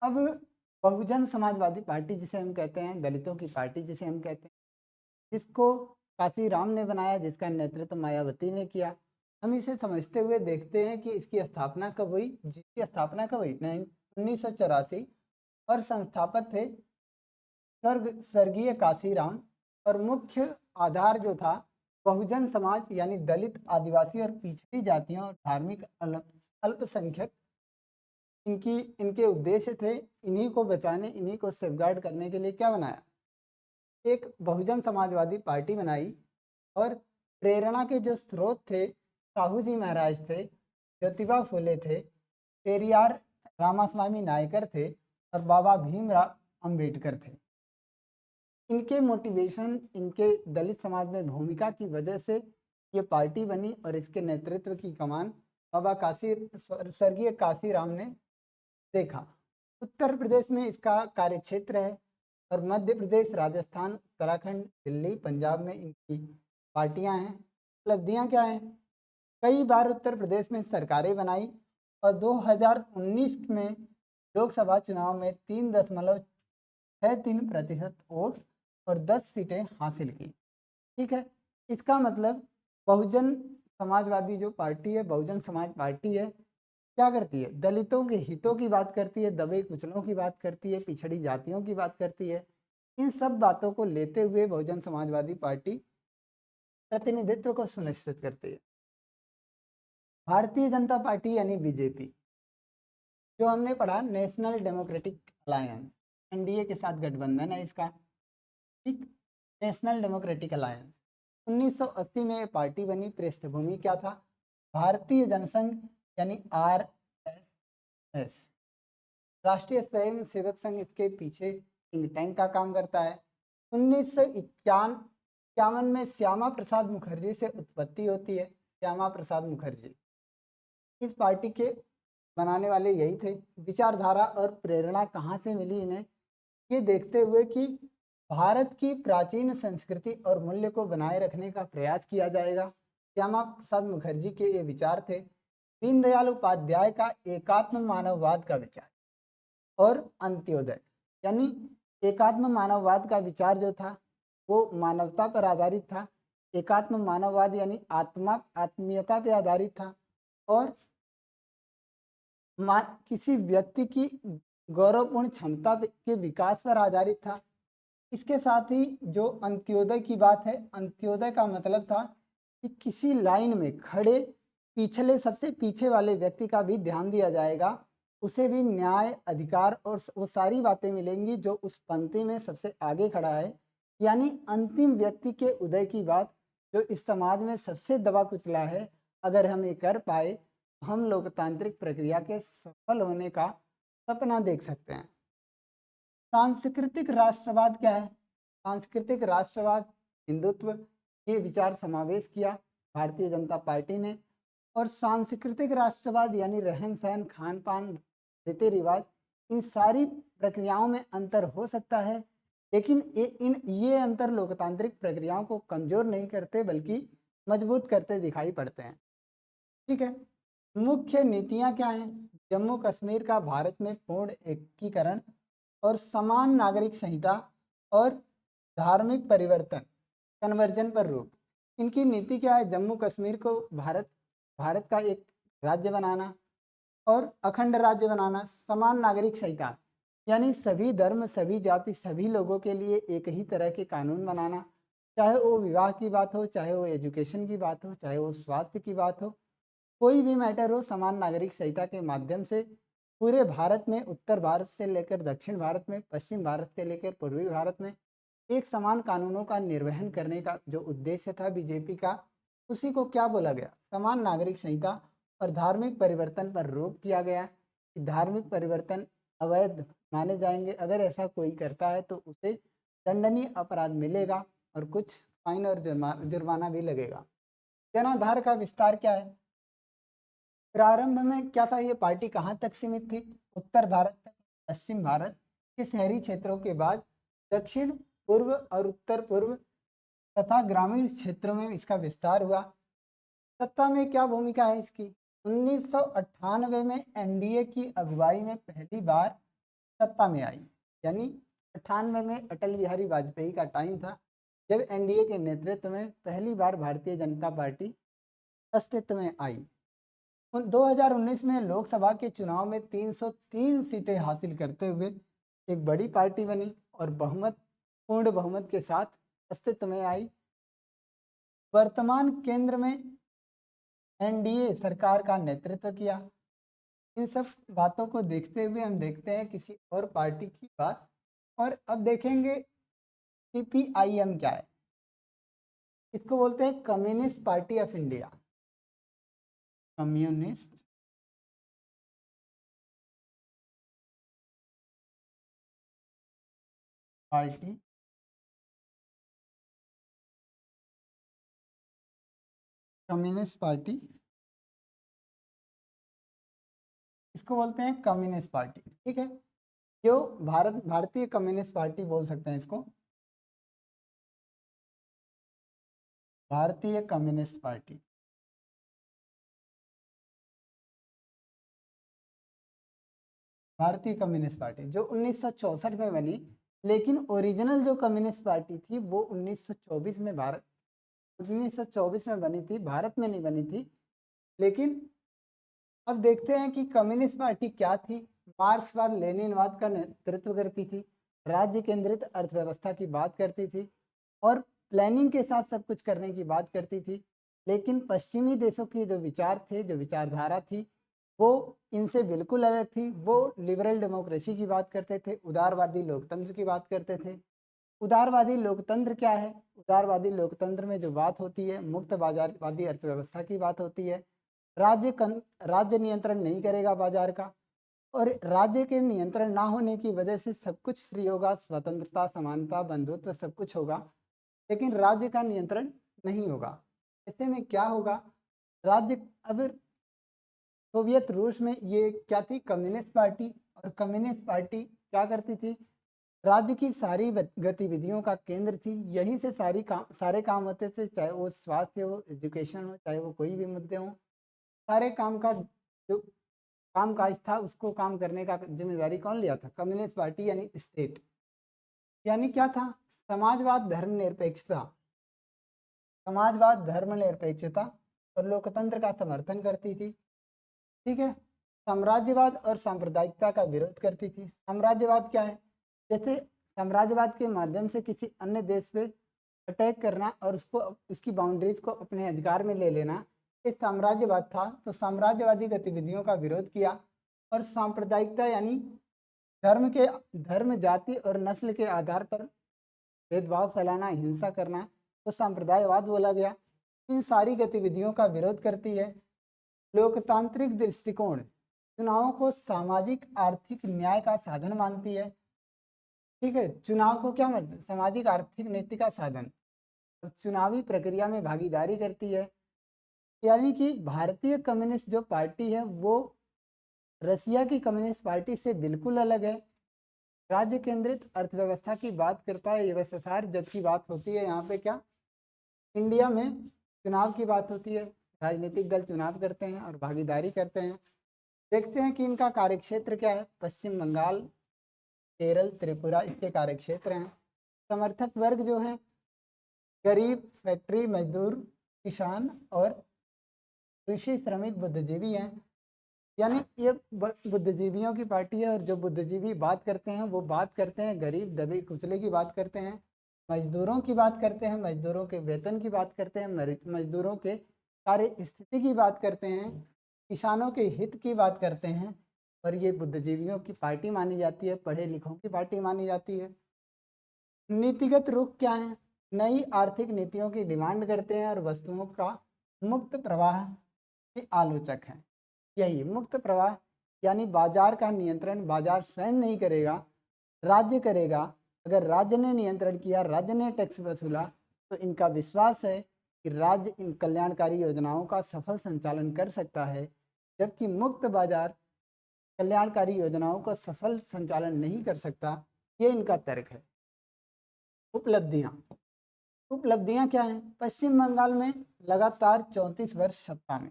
अब बहुजन समाजवादी पार्टी जिसे हम कहते हैं, दलितों की पार्टी जिसे हम कहते हैं, जिसको काशीराम ने बनाया, जिसका नेतृत्व मायावती ने किया। हम इसे समझते हुए देखते हैं कि इसकी स्थापना कब हुई, जिसकी स्थापना कब हुई, 1984, और संस्थापक थे स्वर्गीय काशीराम। और मुख्य आधार जो था बहुजन समाज, यानी दलित, आदिवासी और पिछड़ी जातियों और धार्मिक अल्पसंख्यक, इनकी इनके उद्देश्य थे। इन्हीं को बचाने, इन्हीं को सेफगार्ड करने के लिए क्या बनाया, एक बहुजन समाजवादी पार्टी बनाई। और प्रेरणा के जो स्रोत थे, साहू जी महाराज थे, ज्योतिबा फुले थे, पेरियार रामास्वामी नायकर थे, और बाबा भीमराव अंबेडकर थे। इनके मोटिवेशन, इनके दलित समाज में भूमिका की वजह से ये पार्टी बनी, और इसके नेतृत्व की कमान बाबा स्वर्गीय काशीराम ने देखा। उत्तर प्रदेश में इसका कार्यक्षेत्र है, और मध्य प्रदेश, राजस्थान, उत्तराखंड, दिल्ली, पंजाब में इनकी पार्टियां हैं। उपलब्धियां क्या हैं? कई बार उत्तर प्रदेश में सरकारें बनाई, और 2019 में लोकसभा चुनाव में 3.63% वोट और 10 सीटें हासिल की। ठीक है, इसका मतलब बहुजन समाजवादी जो पार्टी है, बहुजन समाज पार्टी है, क्या करती है, दलितों के हितों की बात करती है, दबे कुचलों की बात करती है, पिछड़ी जातियों की बात करती है। इन सब बातों को लेते हुए बहुजन समाजवादी पार्टी प्रतिनिधित्व को सुनिश्चित करती है। भारतीय जनता पार्टी यानी बीजेपी, जो हमने पढ़ा, नेशनल डेमोक्रेटिक अलायंस, एनडीए के साथ गठबंधन है इसका। ठीक, नेशनल डेमोक्रेटिक अलायंस 1980 में ये पार्टी बनी। पृष्ठभूमि क्या था, भारतीय जनसंघ यानी आरएसएस, राष्ट्रीय स्वयं सेवक संघ, इसके पीछे थिंक टैंक का काम करता है। 1951 में श्यामा प्रसाद मुखर्जी से उत्पत्ति होती है। श्यामा प्रसाद मुखर्जी इस पार्टी के बनाने वाले यही थे। विचारधारा और प्रेरणा कहाँ से मिली इन्हें, ये देखते हुए कि भारत की प्राचीन संस्कृति और मूल्य को बनाए रखने का प्रयास किया जाएगा। श्यामा प्रसाद मुखर्जी के ये विचार थे। दीनदयाल उपाध्याय का एकात्म मानववाद का विचार, और अंत्योदय, यानी एकात्म मानववाद का विचार जो था वो मानवता पर आधारित था। एकात्म मानववाद यानी आत्मीयता पर आधारित था, और किसी व्यक्ति की गौरवपूर्ण क्षमता के विकास पर आधारित था। इसके साथ ही जो अंत्योदय की बात है, अंत्योदय का मतलब था कि किसी लाइन में खड़े पिछले, सबसे पीछे वाले व्यक्ति का भी ध्यान दिया जाएगा, उसे भी न्याय, अधिकार और वो सारी बातें मिलेंगी जो उस पंक्ति में सबसे आगे खड़ा है। यानी अंतिम व्यक्ति के उदय की बात, जो इस समाज में सबसे दबा कुचला है, अगर हम ये कर पाए, हम लोकतांत्रिक प्रक्रिया के सफल होने का सपना देख सकते हैं। सांस्कृतिक राष्ट्रवाद क्या है? सांस्कृतिक राष्ट्रवाद, हिंदुत्व, ये विचार समावेश किया भारतीय जनता पार्टी ने। और सांस्कृतिक राष्ट्रवाद यानी रहन सहन, खान पान, रीति रिवाज, इन सारी प्रक्रियाओं में अंतर हो सकता है, लेकिन ये अंतर लोकतांत्रिक प्रक्रियाओं को कमजोर नहीं करते, बल्कि मजबूत करते दिखाई पड़ते हैं। ठीक है, मुख्य नीतियां क्या हैं? जम्मू कश्मीर का भारत में पूर्ण एकीकरण, और समान नागरिक संहिता, और धार्मिक परिवर्तन, कन्वर्जन पर रोक। इनकी नीति क्या है? जम्मू कश्मीर को भारत का एक राज्य बनाना, और अखंड राज्य बनाना। समान नागरिक संहिता यानी सभी धर्म, सभी जाति, सभी लोगों के लिए एक ही तरह के कानून बनाना, चाहे वो विवाह की बात हो, चाहे वो एजुकेशन की बात हो, चाहे वो स्वास्थ्य की बात हो, कोई भी मैटर हो, समान नागरिक संहिता के माध्यम से पूरे भारत में, उत्तर भारत से लेकर दक्षिण भारत में, पश्चिम भारत से लेकर पूर्वी भारत में एक समान कानूनों का निर्वहन करने का जो उद्देश्य था बीजेपी का, उसी को क्या बोला गया? समान नागरिक संहिता। और धार्मिक परिवर्तन पर रोक दिया गया कि धार्मिक परिवर्तन अवैध माने जाएंगे, अगर ऐसा कोई करता है तो उसे दंडनीय अपराध मिलेगा, और कुछ फाइन और जुर्माना भी लगेगा। जनाधार का विस्तार क्या है? प्रारंभ में क्या था, ये पार्टी कहाँ तक सीमित थी? उत्तर भारत तक, पश्चिम भारत के शहरी क्षेत्रों के बाद दक्षिण पूर्व और उत्तर पूर्व तथा ग्रामीण क्षेत्रों में इसका विस्तार हुआ। सत्ता में क्या भूमिका है इसकी? 1998 में एनडीए की अगुवाई में पहली बार सत्ता में आई। यानी 98 में अटल बिहारी वाजपेयी का टाइम था जब एनडीए के नेतृत्व में पहली बार भारतीय जनता पार्टी अस्तित्व में आई। 2019 में लोकसभा के चुनाव में 303 सीटें हासिल करते हुए एक बड़ी पार्टी बनी और पूर्ण बहुमत के साथ अस्तित्व में आई। वर्तमान केंद्र में एनडीए सरकार का नेतृत्व किया। इन सब बातों को देखते हुए हम देखते हैं किसी और पार्टी की बात, और अब देखेंगे सीपीआईएम क्या है। इसको बोलते हैं communist party of India. Communist party communist party इसको बोलते हैं कम्युनिस्ट पार्टी। ठीक है, जो भारतीय कम्युनिस्ट पार्टी बोल सकते हैं इसको, भारतीय कम्युनिस्ट पार्टी। भारतीय कम्युनिस्ट पार्टी जो 1964 में बनी, लेकिन ओरिजिनल जो कम्युनिस्ट पार्टी थी वो 1924 में बनी थी, भारत में नहीं बनी थी। लेकिन अब देखते हैं कि कम्युनिस्ट पार्टी क्या थी। मार्क्सवाद लेनिनवाद का नेतृत्व करती थी, राज्य केंद्रित अर्थव्यवस्था की बात करती थी और प्लानिंग के साथ सब कुछ करने की बात करती थी। लेकिन पश्चिमी देशों के जो विचार थे, जो विचारधारा थी, वो इनसे बिल्कुल अलग थी। वो लिबरल डेमोक्रेसी की बात करते थे, उदारवादी लोकतंत्र की बात करते थे। उदारवादी लोकतंत्र क्या है? उदारवादी लोकतंत्र में जो बात होती है, मुक्त बाजारवादी अर्थव्यवस्था की बात होती है। राज्य नियंत्रण नहीं करेगा बाजार का, और राज्य के नियंत्रण ना होने की वजह से सब कुछ फ्री होगा, स्वतंत्रता, समानता, बंधुत्व सब कुछ होगा, लेकिन राज्य का नियंत्रण नहीं होगा। ऐसे में क्या होगा? राज्य अब सोवियत रूस में ये क्या थी? Communist party. और कम्युनिस्ट पार्टी क्या करती थी? राज्य की सारी गतिविधियों का केंद्र थी। यहीं से सारे काम होते थे, चाहे वो स्वास्थ्य हो, एजुकेशन हो, चाहे वो कोई भी मुद्दे हो। सारे काम का जो काम काज था उसको काम करने का जिम्मेदारी कौन लिया था? कम्युनिस्ट पार्टी यानी स्टेट। यानी क्या था? समाजवाद, धर्मनिरपेक्षता, समाजवाद, धर्मनिरपेक्षता और लोकतंत्र का समर्थन करती थी। ठीक है, साम्राज्यवाद और सांप्रदायिकता का विरोध करती थी। साम्राज्यवाद क्या है? जैसे साम्राज्यवाद के माध्यम से किसी अन्य देश पे अटैक करना और उसको, उसकी बाउंड्रीज को अपने अधिकार में ले लेना, ये साम्राज्यवाद था। तो साम्राज्यवादी गतिविधियों का विरोध किया। और सांप्रदायिकता यानी धर्म, जाति और नस्ल के आधार पर भेदभाव फैलाना, हिंसा करना, तो सांप्रदायवाद बोला गया। इन सारी गतिविधियों का विरोध करती है। लोकतांत्रिक दृष्टिकोण चुनावों को सामाजिक आर्थिक न्याय का साधन मानती है। ठीक है, चुनाव को क्या मानते? सामाजिक आर्थिक नीति का साधन। चुनावी प्रक्रिया में भागीदारी करती है। यानी कि भारतीय कम्युनिस्ट जो पार्टी है वो रसिया की कम्युनिस्ट पार्टी से बिल्कुल अलग है। राज्य केंद्रित अर्थव्यवस्था की बात करता है यूएसएसआर, जबकि बात होती है यहाँ पे क्या? इंडिया में चुनाव की बात होती है। राजनीतिक दल चुनाव करते हैं और भागीदारी करते हैं। देखते हैं कि इनका कार्यक्षेत्र क्या है। पश्चिम बंगाल, केरल, त्रिपुरा इसके कार्यक्षेत्र हैं। समर्थक वर्ग जो है गरीब, फैक्ट्री मजदूर, किसान और कृषि श्रमिक बुद्धिजीवी हैं। यानी ये बुद्धिजीवियों की पार्टी है। और जो बुद्धिजीवी बात करते हैं वो बात करते हैं गरीब दबे कुचले की बात करते हैं, मजदूरों की बात करते हैं, मजदूरों के वेतन की बात करते हैं, मजदूरों के कार्य स्थिति की बात करते हैं, किसानों के हित की बात करते हैं। और ये बुद्धिजीवियों की पार्टी मानी जाती है, पढ़े लिखों की पार्टी मानी जाती है। नीतिगत रुख क्या है? नई आर्थिक नीतियों की डिमांड करते हैं और वस्तुओं का मुक्त प्रवाह के आलोचक हैं। यही मुक्त प्रवाह यानी बाजार का नियंत्रण बाजार स्वयं नहीं करेगा, राज्य करेगा। अगर राज्य ने नियंत्रण किया, राज्य ने टैक्स वसूला, तो इनका विश्वास है कि राज्य इन कल्याणकारी योजनाओं का सफल संचालन कर सकता है। जबकि मुक्त बाजार कल्याणकारी योजनाओं का सफल संचालन नहीं कर सकता, ये इनका तर्क है। उपलब्धियां उपलब्धियां क्या हैं? पश्चिम बंगाल में लगातार 34 वर्ष सत्ता में,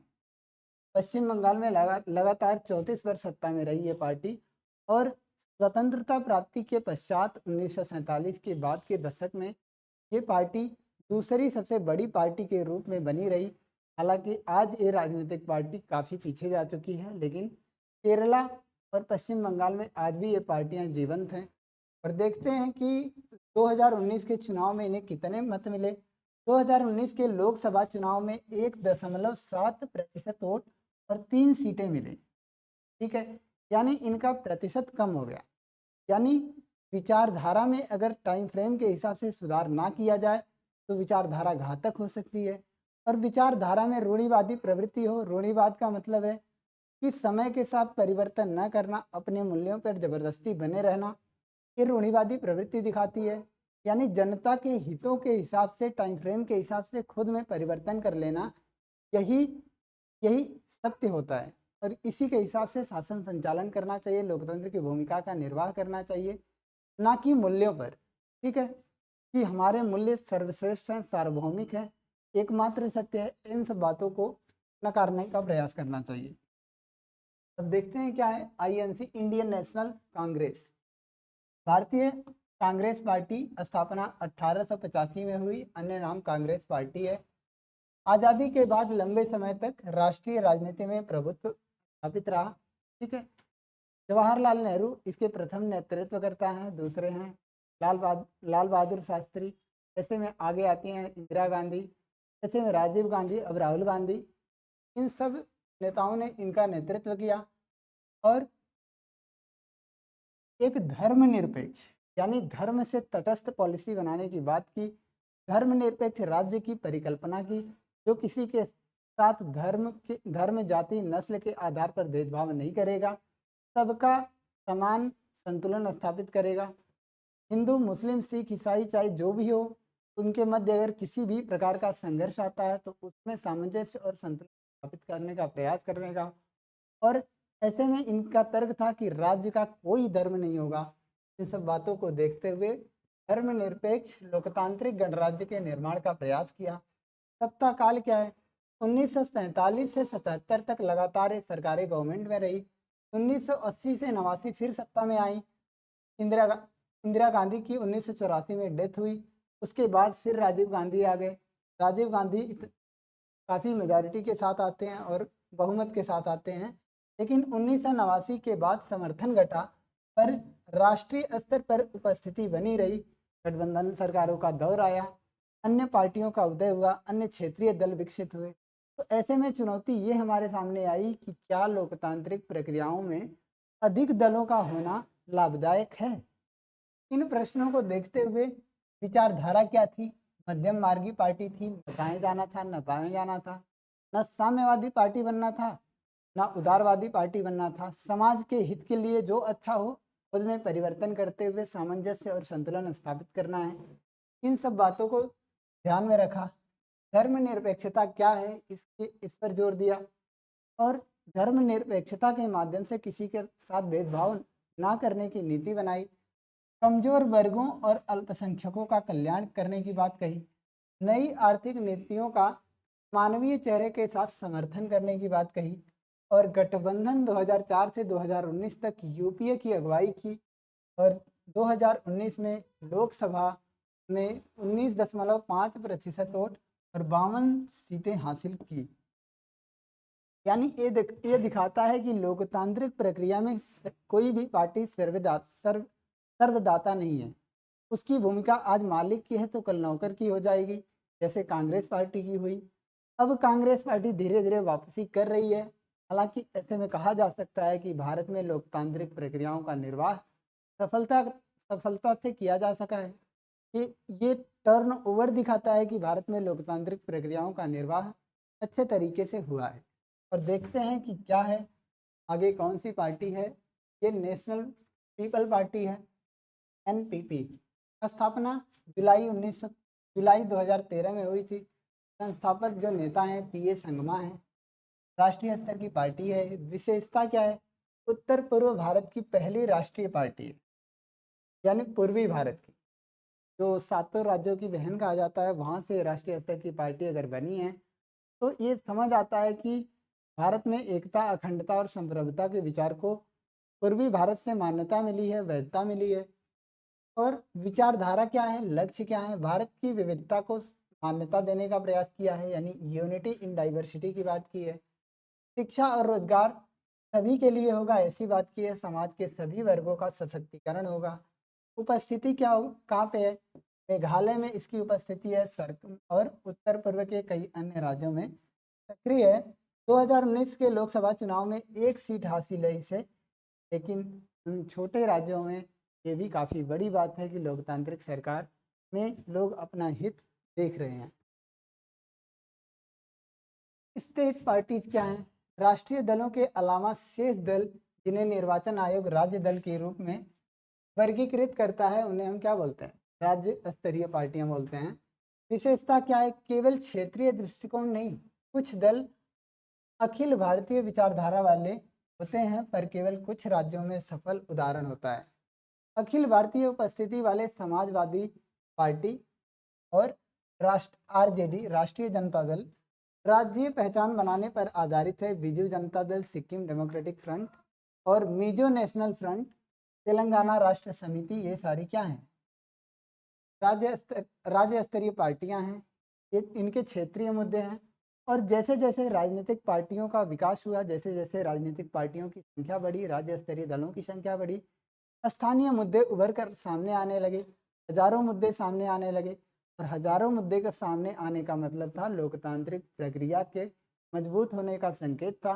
पश्चिम बंगाल में लगातार 34 वर्ष सत्ता में रही है पार्टी। और स्वतंत्रता प्राप्ति के पश्चात 1947 के बाद के दशक में ये पार्टी दूसरी सबसे बड़ी पार्टी के रूप में बनी रही। हालांकि आज ये राजनीतिक पार्टी काफ़ी पीछे जा चुकी है, लेकिन केरला और पश्चिम बंगाल में आज भी ये पार्टियां जीवंत हैं। और देखते हैं कि 2019 के चुनाव में इन्हें कितने मत मिले। 2019 के लोकसभा चुनाव में 1.7% वोट और 3 सीटें मिली। ठीक है, यानी इनका प्रतिशत कम हो गया। यानी विचारधारा में अगर टाइम फ्रेम के हिसाब से सुधार ना किया जाए तो विचारधारा घातक हो सकती है। और विचारधारा में रूढ़िवादी प्रवृत्ति हो, रूढ़िवाद का मतलब है कि समय के साथ परिवर्तन न करना, अपने मूल्यों पर जबरदस्ती बने रहना, ये रूढ़िवादी प्रवृत्ति दिखाती है। यानी जनता के हितों के हिसाब से, टाइम फ्रेम के हिसाब से खुद में परिवर्तन कर लेना, यही यही सत्य होता है। और इसी के हिसाब से शासन संचालन करना चाहिए, लोकतंत्र की भूमिका का निर्वाह करना चाहिए, ना कि मूल्यों पर। ठीक है, कि हमारे मूल्य सर्वश्रेष्ठ हैं, सार्वभौमिक हैं, एकमात्र सत्य है, इन सब बातों को नकारने का प्रयास करना चाहिए। अब देखते हैं क्या है आईएनसी, इंडियन नेशनल कांग्रेस। भारतीय कांग्रेस पार्टी स्थापना 1885 में हुई, अन्य नाम कांग्रेस पार्टी है। आज़ादी के बाद लंबे समय तक राष्ट्रीय राजनीति में प्रभुत्व स्थापित रहा। ठीक है, जवाहरलाल नेहरू इसके प्रथम नेतृत्वकर्ता हैं, दूसरे हैं लाल बहादुर शास्त्री, ऐसे में आगे आती हैं इंदिरा गांधी, ऐसे में राजीव गांधी, अब राहुल गांधी। इन सब नेताओं ने इनका नेतृत्व किया और एक धर्मनिरपेक्ष यानी धर्म से तटस्थ पॉलिसी बनाने की बात की, धर्मनिरपेक्ष राज्य की परिकल्पना की, जो किसी के साथ धर्म, जाति, नस्ल के आधार पर भेदभाव नहीं करेगा, सबका समान संतुलन स्थापित करेगा। हिंदू, मुस्लिम, सिख, ईसाई चाहे जो भी हो, उनके मध्य अगर किसी भी प्रकार का संघर्ष आता है तो उसमें सामंजस्य और संतुलन स्थापित करने का प्रयास करने का। और ऐसे में इनका तर्क था कि राज्य का कोई धर्म नहीं होगा। इन सब बातों को देखते हुए धर्मनिरपेक्ष लोकतांत्रिक गणराज्य के निर्माण का प्रयास किया। सत्ता काल क्या है, 1947 से 77 तक लगातार ये सरकारें गवर्नमेंट में रही। 1980 से 89 फिर सत्ता में आई। इंदिरा इंदिरा गांधी की 1984 में डेथ हुई। उसके बाद फिर राजीव गांधी आ गए। राजीव गांधी काफ़ी मेजॉरिटी के साथ आते हैं और बहुमत के साथ आते हैं, लेकिन 1989 के बाद समर्थन घटा, पर राष्ट्रीय स्तर पर उपस्थिति बनी रही। गठबंधन सरकारों का दौर आया, अन्य पार्टियों का उदय हुआ, अन्य क्षेत्रीय दल विकसित हुए। तो ऐसे में चुनौती ये हमारे सामने आई कि क्या लोकतांत्रिक प्रक्रियाओं में अधिक दलों का होना लाभदायक है। इन प्रश्नों को देखते हुए विचारधारा क्या थी, मध्यम मार्गी पार्टी थी, न दाएं जाना था न बाएं जाना था, न साम्यवादी पार्टी बनना था ना उदारवादी पार्टी बनना था। समाज के हित के लिए जो अच्छा हो उसमें परिवर्तन करते हुए सामंजस्य और संतुलन स्थापित करना है। इन सब बातों को ध्यान में रखा। धर्मनिरपेक्षता क्या है, इस पर जोर दिया और धर्मनिरपेक्षता के माध्यम से किसी के साथ भेदभाव ना करने की नीति बनाई। कमजोर वर्गों और अल्पसंख्यकों का कल्याण करने की बात कही। नई आर्थिक नीतियों का मानवीय चेहरे के साथ समर्थन करने की बात कही। और गठबंधन 2004 से 2019 तक यूपीए की अगुवाई की और 2019 में लोकसभा में 19.5% वोट और 52 सीटें हासिल की। यानी ये दिखाता है कि लोकतांत्रिक प्रक्रिया में कोई भी पार्टी सर्वदाता नहीं है। उसकी भूमिका आज मालिक की है तो कल नौकर की हो जाएगी, जैसे कांग्रेस पार्टी की हुई। अब कांग्रेस पार्टी धीरे धीरे वापसी कर रही है। हालांकि ऐसे में कहा जा सकता है कि भारत में लोकतांत्रिक प्रक्रियाओं का निर्वाह सफलता सफलता से किया जा सका है। ये टर्न ओवर दिखाता है कि भारत में लोकतांत्रिक प्रक्रियाओं का निर्वाह अच्छे तरीके से हुआ है। और देखते हैं कि क्या है आगे, कौन सी पार्टी है। ये नेशनल पीपल पार्टी है, एनपीपी। स्थापना जुलाई 2013 में हुई थी। संस्थापक जो नेता हैं पीए संगमा हैं। राष्ट्रीय स्तर की पार्टी है। विशेषता क्या है, उत्तर पूर्व भारत की पहली राष्ट्रीय पार्टी है, यानी पूर्वी भारत की, जो सातों राज्यों की बहन कहा जाता है, वहाँ से राष्ट्रीय स्तर की पार्टी अगर बनी है तो ये समझ आता है कि भारत में एकता, अखंडता और संप्रभुता के विचार को पूर्वी भारत से मान्यता मिली है, वैधता मिली है। और विचारधारा क्या है, लक्ष्य क्या है, भारत की विविधता को मान्यता देने का प्रयास किया है, यानी यूनिटी इन डाइवर्सिटी की बात की है। शिक्षा और रोजगार सभी के लिए होगा, ऐसी बात की है। समाज के सभी वर्गों का सशक्तिकरण होगा। उपस्थिति क्या हो, कहाँ पे है, मेघालय में इसकी उपस्थिति है, सर और उत्तर पूर्व के कई अन्य राज्यों में सक्रिय है। 2019 के लोकसभा चुनाव में एक सीट हासिल है इसे, लेकिन उन छोटे राज्यों में ये भी काफ़ी बड़ी बात है कि लोकतांत्रिक सरकार में लोग अपना हित देख रहे हैं। स्टेट पार्टीज क्या हैं, राष्ट्रीय दलों के अलावा शेष दल जिन्हें निर्वाचन आयोग राज्य दल के रूप में वर्गीकृत करता है, उन्हें हम क्या बोलते हैं, राज्य स्तरीय पार्टियां बोलते हैं। विशेषता क्या है, केवल क्षेत्रीय दृष्टिकोण नहीं, कुछ दल अखिल भारतीय विचारधारा वाले होते हैं, पर केवल कुछ राज्यों में सफल उदाहरण होता है। अखिल भारतीय उपस्थिति वाले समाजवादी पार्टी और राष्ट्र आरजेडी राष्ट्रीय जनता दल राज्य पहचान बनाने पर आधारित है। बीजू जनता दल, सिक्किम डेमोक्रेटिक फ्रंट और मिजो नेशनल फ्रंट, तेलंगाना राष्ट्र समिति, ये सारी क्या हैं, राज्य स्तरीय पार्टियां हैं। ये इनके क्षेत्रीय मुद्दे हैं। और जैसे जैसे राजनीतिक पार्टियों का विकास हुआ, जैसे जैसे राजनीतिक पार्टियों की संख्या बढ़ी, राज्य स्तरीय दलों की संख्या बढ़ी, स्थानीय मुद्दे उभर कर सामने आने लगे, हजारों मुद्दे सामने आने लगे। और हजारों मुद्दे के सामने आने का मतलब था लोकतांत्रिक प्रक्रिया के मजबूत होने का संकेत था।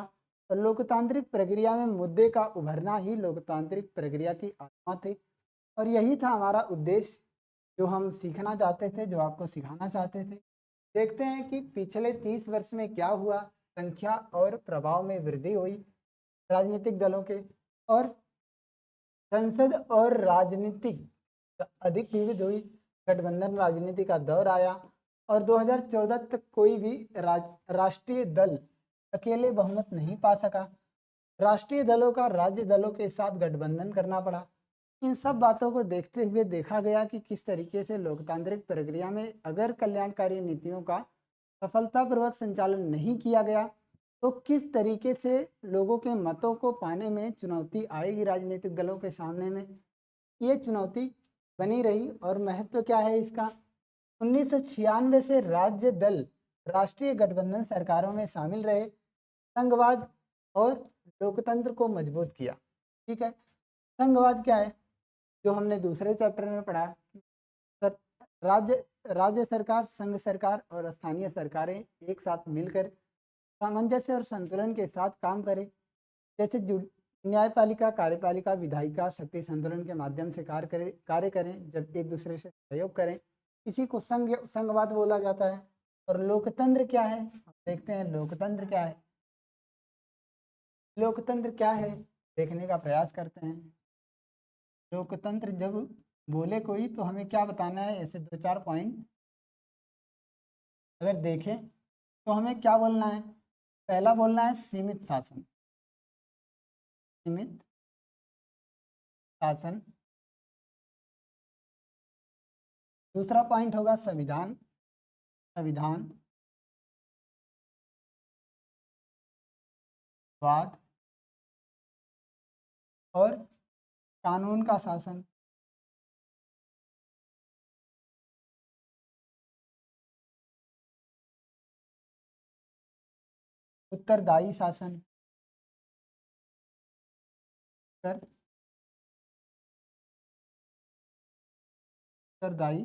और लोकतांत्रिक प्रक्रिया में मुद्दे का उभरना ही लोकतांत्रिक प्रक्रिया की आत्मा थी। और यही था हमारा उद्देश्य, जो हम सीखना चाहते थे, जो आपको सिखाना चाहते थे। देखते हैं कि पिछले 30 वर्ष में क्या हुआ। संख्या और प्रभाव में वृद्धि हुई राजनीतिक दलों के, और संसद और राजनीतिक अधिक विविध हुई। गठबंधन राजनीति का दौर आया और 2014 तक कोई भी राष्ट्रीय दल अकेले बहुमत नहीं पा सका। राष्ट्रीय दलों का राज्य दलों के साथ गठबंधन करना पड़ा। इन सब बातों को देखते हुए देखा गया कि किस तरीके से लोकतांत्रिक प्रक्रिया में अगर कल्याणकारी नीतियों का सफलतापूर्वक संचालन नहीं किया गया तो किस तरीके से लोगों के मतों को पाने में चुनौती आएगी राजनीतिक दलों के सामने में। ये चुनौती बनी रही। और महत्व क्या है इसका, 1996 से राज्य दल राष्ट्रीय गठबंधन सरकारों में शामिल रहे, संघवाद और लोकतंत्र को मजबूत किया। ठीक है, संघवाद क्या है, जो हमने दूसरे चैप्टर में पढ़ा, सर, राज्य सरकार, संघ सरकार और स्थानीय सरकारें एक साथ मिलकर सामंजस्य और संतुलन के साथ काम करें। जैसे न्यायपालिका, कार्यपालिका, विधायिका शक्ति संतुलन के माध्यम से कार्य करें, जब एक दूसरे से सहयोग करें, इसी को संघवाद बोला जाता है। और लोकतंत्र क्या है, देखते हैं लोकतंत्र क्या है। लोकतंत्र क्या है देखने का प्रयास करते हैं। लोकतंत्र जब बोले कोई तो हमें क्या बताना है, ऐसे 2-4 पॉइंट अगर देखें तो हमें क्या बोलना है। पहला बोलना है सीमित शासन, सीमित शासन। दूसरा पॉइंट होगा संविधान, संविधान वाद और कानून का शासन। उत्तरदायी शासन, उत्तरदायी।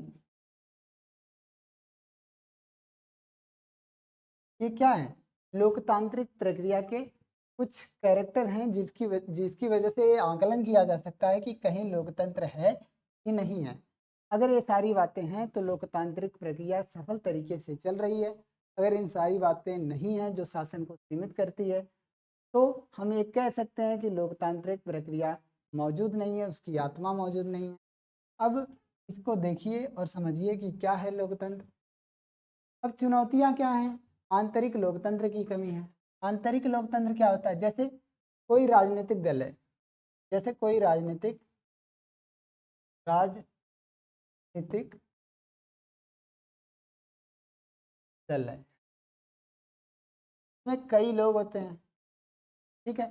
ये क्या है, लोकतांत्रिक प्रक्रिया के कुछ कैरेक्टर हैं जिसकी वजह से ये आंकलन किया जा सकता है कि कहीं लोकतंत्र है कि नहीं है। अगर ये सारी बातें हैं तो लोकतांत्रिक प्रक्रिया सफल तरीके से चल रही है। अगर इन सारी बातें नहीं हैं जो शासन को सीमित करती है, तो हम ये कह सकते हैं कि लोकतांत्रिक प्रक्रिया मौजूद नहीं है, उसकी आत्मा मौजूद नहीं है। अब इसको देखिए और समझिए कि क्या है लोकतंत्र। अब चुनौतियां क्या हैं, आंतरिक लोकतंत्र की कमी है। आंतरिक लोकतंत्र क्या होता है, जैसे कोई राजनीतिक दल है, जैसे कोई राजनीतिक दल है, इसमें कई लोग होते हैं। ठीक है,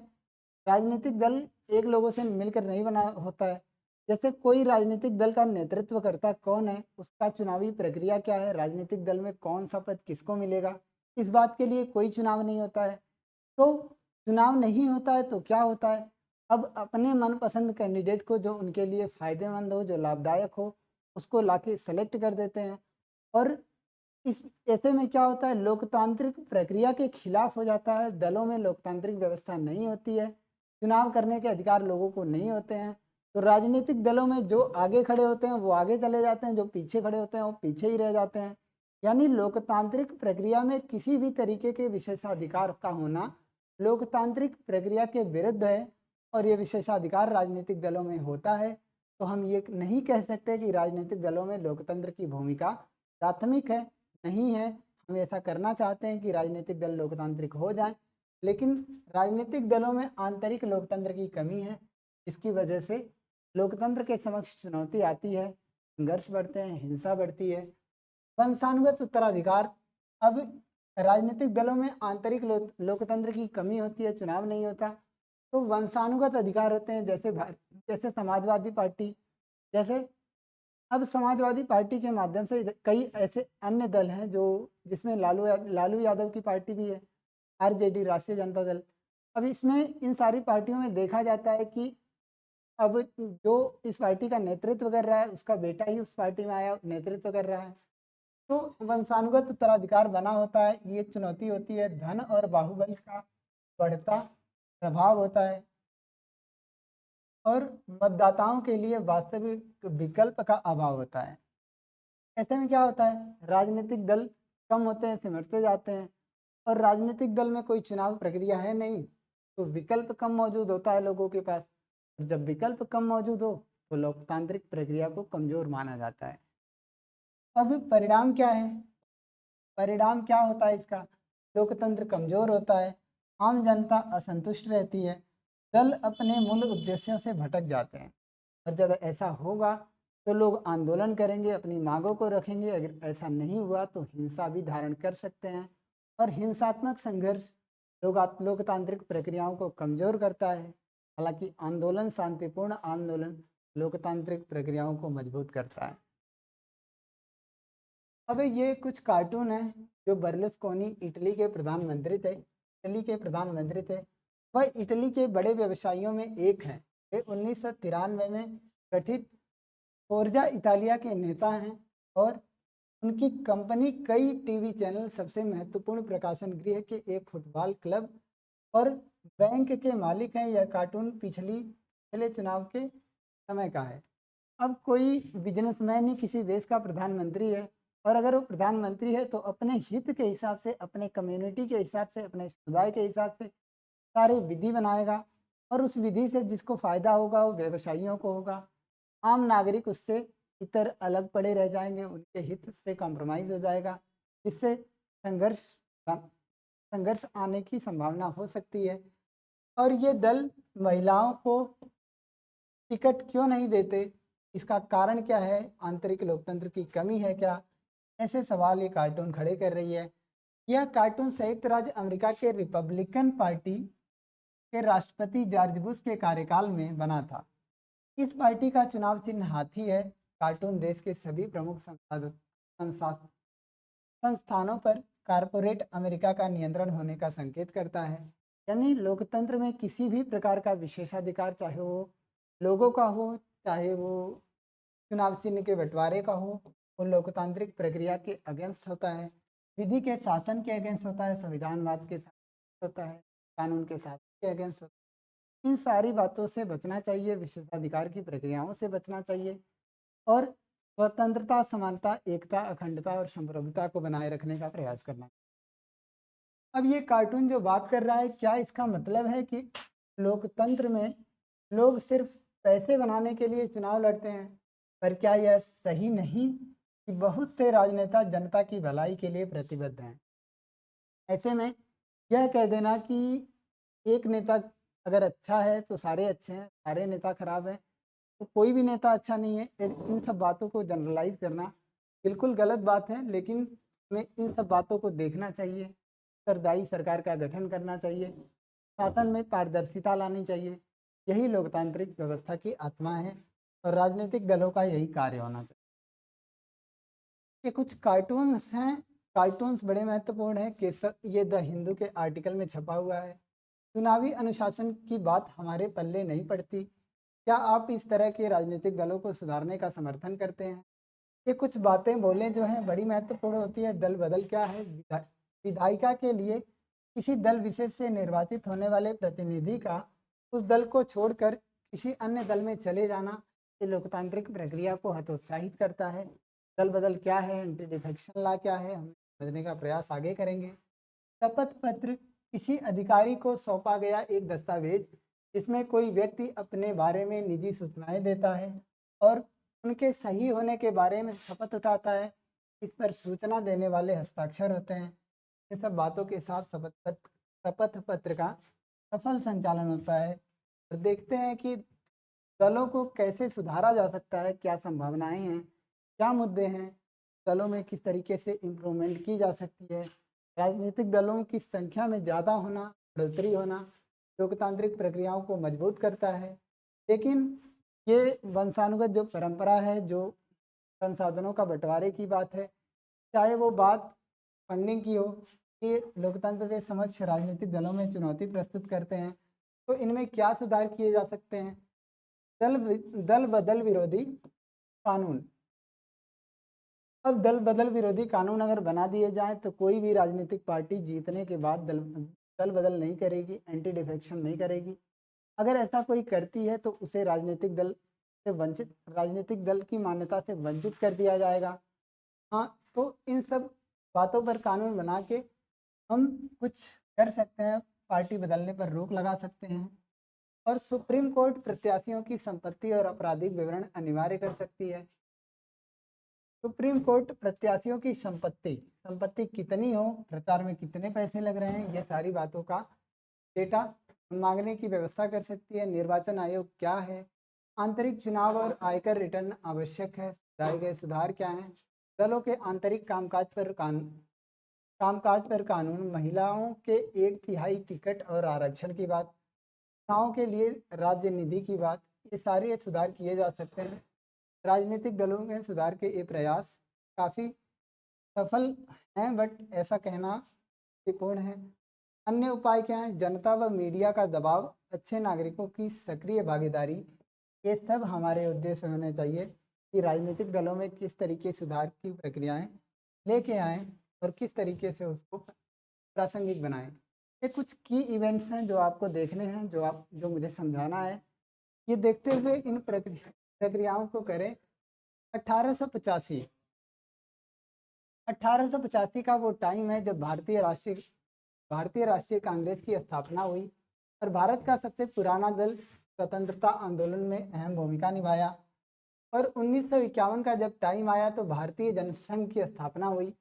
राजनीतिक दल एक लोगों से मिलकर नहीं बना होता है। जैसे कोई राजनीतिक दल का नेतृत्व करता कौन है, उसका चुनावी प्रक्रिया क्या है, राजनीतिक दल में कौन-सा पद किसको मिलेगा, इस बात के लिए कोई चुनाव नहीं होता है। तो चुनाव नहीं होता है तो क्या होता है? अब अपने मनपसंद कैंडिडेट को जो उनके लिए फ़ायदेमंद हो, जो लाभदायक हो, उसको लाके सेलेक्ट कर देते हैं और इस ऐसे में क्या होता है, लोकतांत्रिक प्रक्रिया के खिलाफ हो जाता है, दलों में लोकतांत्रिक व्यवस्था नहीं होती है, चुनाव करने के अधिकार लोगों को नहीं होते हैं। तो राजनीतिक दलों में जो आगे खड़े होते हैं वो आगे चले जाते हैं, जो पीछे खड़े होते हैं वो पीछे ही रह जाते हैं। यानी लोकतांत्रिक प्रक्रिया में किसी भी तरीके के विशेषाधिकार का होना लोकतांत्रिक प्रक्रिया के विरुद्ध है और ये विशेषाधिकार राजनीतिक दलों में होता है। तो हम ये नहीं कह सकते कि राजनीतिक दलों में लोकतंत्र की भूमिका प्राथमिक है, नहीं है। हम ऐसा करना चाहते हैं कि राजनीतिक दल लोकतांत्रिक हो जाएँ, लेकिन राजनीतिक दलों में आंतरिक लोकतंत्र की कमी है, जिसकी वजह से लोकतंत्र के समक्ष चुनौती आती है, संघर्ष बढ़ते हैं, हिंसा बढ़ती है। वंशानुगत उत्तराधिकार, अब राजनीतिक दलों में आंतरिक लोकतंत्र की कमी होती है, चुनाव नहीं होता, तो वंशानुगत अधिकार होते हैं जैसे समाजवादी पार्टी, जैसे अब समाजवादी पार्टी के माध्यम से कई ऐसे अन्य दल हैं जो जिसमें लालू यादव की पार्टी भी है, आरजेडी राष्ट्रीय जनता दल। अब इसमें इन सारी पार्टियों में देखा जाता है कि अब जो इस पार्टी का नेतृत्व कर रहा है, उसका बेटा ही उस पार्टी में आया, नेतृत्व कर रहा है। तो वंशानुगत उत्तराधिकार बना होता है, ये चुनौती होती है, धन और बाहुबल का बढ़ता प्रभाव होता है और मतदाताओं के लिए वास्तविक विकल्प का अभाव होता है। ऐसे में क्या होता है, राजनीतिक दल कम होते हैं, सिमटते जाते हैं और राजनीतिक दल में कोई चुनाव प्रक्रिया है नहीं, तो विकल्प कम मौजूद होता है लोगों के पास और जब विकल्प कम मौजूद हो, तो लोकतांत्रिक प्रक्रिया को कमज़ोर माना जाता है। अब परिणाम क्या है? परिणाम क्या होता है इसका? लोकतंत्र कमज़ोर होता है, आम जनता असंतुष्ट रहती है, दल अपने मूल उद्देश्यों से भटक जाते हैं और जब ऐसा होगा तो लोग आंदोलन करेंगे, अपनी मांगों को रखेंगे, अगर ऐसा नहीं हुआ तो हिंसा भी धारण कर सकते हैं और हिंसात्मक संघर्ष लोकतांत्रिक प्रक्रियाओं को कमज़ोर करता है। हालाँकि आंदोलन, शांतिपूर्ण आंदोलन लोकतांत्रिक प्रक्रियाओं को मजबूत करता है। अब ये कुछ कार्टून हैं जो बर्लुस्कोनी इटली के प्रधानमंत्री थे। वह इटली के बड़े व्यवसायियों में एक हैं। वे 1993 में गठित फोर्जा इटालिया के नेता हैं और उनकी कंपनी कई टीवी चैनल, सबसे महत्वपूर्ण प्रकाशन गृह के एक फुटबॉल क्लब और बैंक के मालिक हैं। यह कार्टून पिछले चुनाव के समय का है। अब कोई बिजनेसमैन ही किसी देश का प्रधानमंत्री है और अगर वो प्रधानमंत्री है तो अपने हित के हिसाब से, अपने कम्युनिटी के हिसाब से, अपने समुदाय के हिसाब से सारे विधि बनाएगा और उस विधि से जिसको फ़ायदा होगा वो व्यवसायियों को होगा। आम नागरिक उससे इतर अलग पड़े रह जाएँगे, उनके हित से कॉम्प्रोमाइज़ हो जाएगा, जिससे संघर्ष संघर्ष आने की संभावना हो सकती है। और ये दल महिलाओं को टिकट क्यों नहीं देते? इसका कारण क्या है? आंतरिक लोकतंत्र की कमी है क्या? ऐसे सवाल ये कार्टून खड़े कर रही है। यह कार्टून संयुक्त राज्य अमेरिका के रिपब्लिकन पार्टी के राष्ट्रपति जॉर्ज बुश के कार्यकाल में बना था। इस पार्टी का चुनाव चिन्ह हाथी है। कार्टून देश के सभी प्रमुख संस्थानों पर कारपोरेट अमेरिका का नियंत्रण होने का संकेत करता है। यानी लोकतंत्र में किसी भी प्रकार का विशेषाधिकार, चाहे वो लोगों का हो, चाहे वो चुनाव चिन्ह के बंटवारे का हो, वो लोकतांत्रिक प्रक्रिया के अगेंस्ट होता है, विधि के शासन के अगेंस्ट होता है, संविधानवाद के होता है, कानून के शासन के अगेंस्ट होता है। इन सारी बातों से बचना चाहिए, विशेषाधिकार की प्रक्रियाओं से बचना चाहिए और स्वतंत्रता, समानता, एकता, अखंडता और संप्रभुता को बनाए रखने का प्रयास करना। अब ये कार्टून जो बात कर रहा है, क्या इसका मतलब है कि लोकतंत्र में लोग सिर्फ पैसे बनाने के लिए चुनाव लड़ते हैं? पर क्या यह सही नहीं कि बहुत से राजनेता जनता की भलाई के लिए प्रतिबद्ध हैं? ऐसे में यह कह देना कि एक नेता अगर अच्छा है तो सारे अच्छे हैं, सारे नेता खराब हैं, तो कोई भी नेता अच्छा नहीं है, इन सब बातों को जनरलाइज़ करना बिल्कुल गलत बात है। लेकिन हमें इन सब बातों को देखना चाहिए, उत्तरदायी सरकार का गठन करना चाहिए, शासन में पारदर्शिता लानी चाहिए, यही लोकतांत्रिक व्यवस्था की आत्मा है और राजनीतिक दलों का यही कार्य होना चाहिए। ये कुछ कार्टून्स हैं, कार्टून्स बड़े महत्वपूर्ण हैं कि ये द हिंदू के आर्टिकल में छपा हुआ है। चुनावी अनुशासन की बात हमारे पल्ले नहीं पड़ती। क्या आप इस तरह के राजनीतिक दलों को सुधारने का समर्थन करते हैं? ये कुछ बातें बोलें जो हैं बड़ी महत्वपूर्ण होती है। दल बदल क्या है? विधायिका के लिए किसी दल विशेष से निर्वाचित होने वाले प्रतिनिधि का उस दल को छोड़कर किसी अन्य दल में चले जाना, ये लोकतांत्रिक प्रक्रिया को हतोत्साहित करता है। दल बदल क्या है? एंटी डिफेक्शन लॉ क्या है? हम समझने का प्रयास आगे करेंगे। शपथ पत्र किसी अधिकारी को सौंपा गया एक दस्तावेज जिसमें कोई व्यक्ति अपने बारे में निजी सूचनाएं देता है और उनके सही होने के बारे में शपथ उठाता है। इस पर सूचना देने वाले हस्ताक्षर होते हैं। इन सब बातों के साथ शपथ पत्र का सफल संचालन होता है और देखते हैं कि दलों को कैसे सुधारा जा सकता है, क्या संभावनाएं हैं, क्या मुद्दे हैं, दलों में किस तरीके से इम्प्रूवमेंट की जा सकती है। राजनीतिक दलों की संख्या में ज़्यादा होना, बढ़ोतरी होना लोकतांत्रिक प्रक्रियाओं को मजबूत करता है। लेकिन ये वंशानुगत जो परंपरा है, जो संसाधनों का बंटवारे की बात है, चाहे वो बात फंडिंग की हो, कि लोकतंत्र के समक्ष राजनीतिक दलों में चुनौती प्रस्तुत करते हैं, तो इनमें क्या सुधार किए जा सकते हैं? दल बदल विरोधी कानून। अब दल बदल विरोधी कानून अगर बना दिए जाएं तो कोई भी राजनीतिक पार्टी जीतने के बाद दल बदल नहीं करेगी, एंटी डिफेक्शन नहीं करेगी। अगर ऐसा कोई करती है तो उसे राजनीतिक दल की मान्यता से वंचित कर दिया जाएगा। हाँ, तो इन सब बातों पर कानून बना के हम कुछ कर सकते हैं, पार्टी बदलने पर रोक लगा सकते हैं और सुप्रीम कोर्ट प्रत्याशियों की संपत्ति और आपराधिक विवरण अनिवार्य कर सकती है। सुप्रीम कोर्ट प्रत्याशियों की संपत्ति कितनी हो, प्रचार में कितने पैसे लग रहे हैं, ये सारी बातों का डेटा मांगने की व्यवस्था कर सकती है। निर्वाचन आयोग क्या है, आंतरिक चुनाव और आयकर रिटर्न आवश्यक है, लाए गए सुधार क्या हैं, दलों के आंतरिक कामकाज पर कानून, महिलाओं के 1/3 टिकट और आरक्षण की बात, चुनाव के लिए राज्य निधि की बात, ये सारे सुधार किए जा सकते हैं। राजनीतिक दलों में सुधार के ये प्रयास काफ़ी सफल हैं, बट ऐसा कहना त्रुटिपूर्ण है। अन्य उपाय क्या हैं? जनता व मीडिया का दबाव, अच्छे नागरिकों की सक्रिय भागीदारी, ये सब हमारे उद्देश्य होने चाहिए कि राजनीतिक दलों में किस तरीके सुधार की प्रक्रियाएं लेके आएँ और किस तरीके से उसको प्रासंगिक बनाएं। ये कुछ की इवेंट्स हैं जो आपको देखने हैं, जो मुझे समझाना है। ये देखते हुए इन प्रक्रियाओं को करें। 1885 1885 का वो टाइम है जब भारतीय राष्ट्रीय कांग्रेस की स्थापना हुई और भारत का सबसे पुराना दल स्वतंत्रता आंदोलन में अहम भूमिका निभाया। और 1951 का जब टाइम आया तो भारतीय जनसंघ की स्थापना हुई।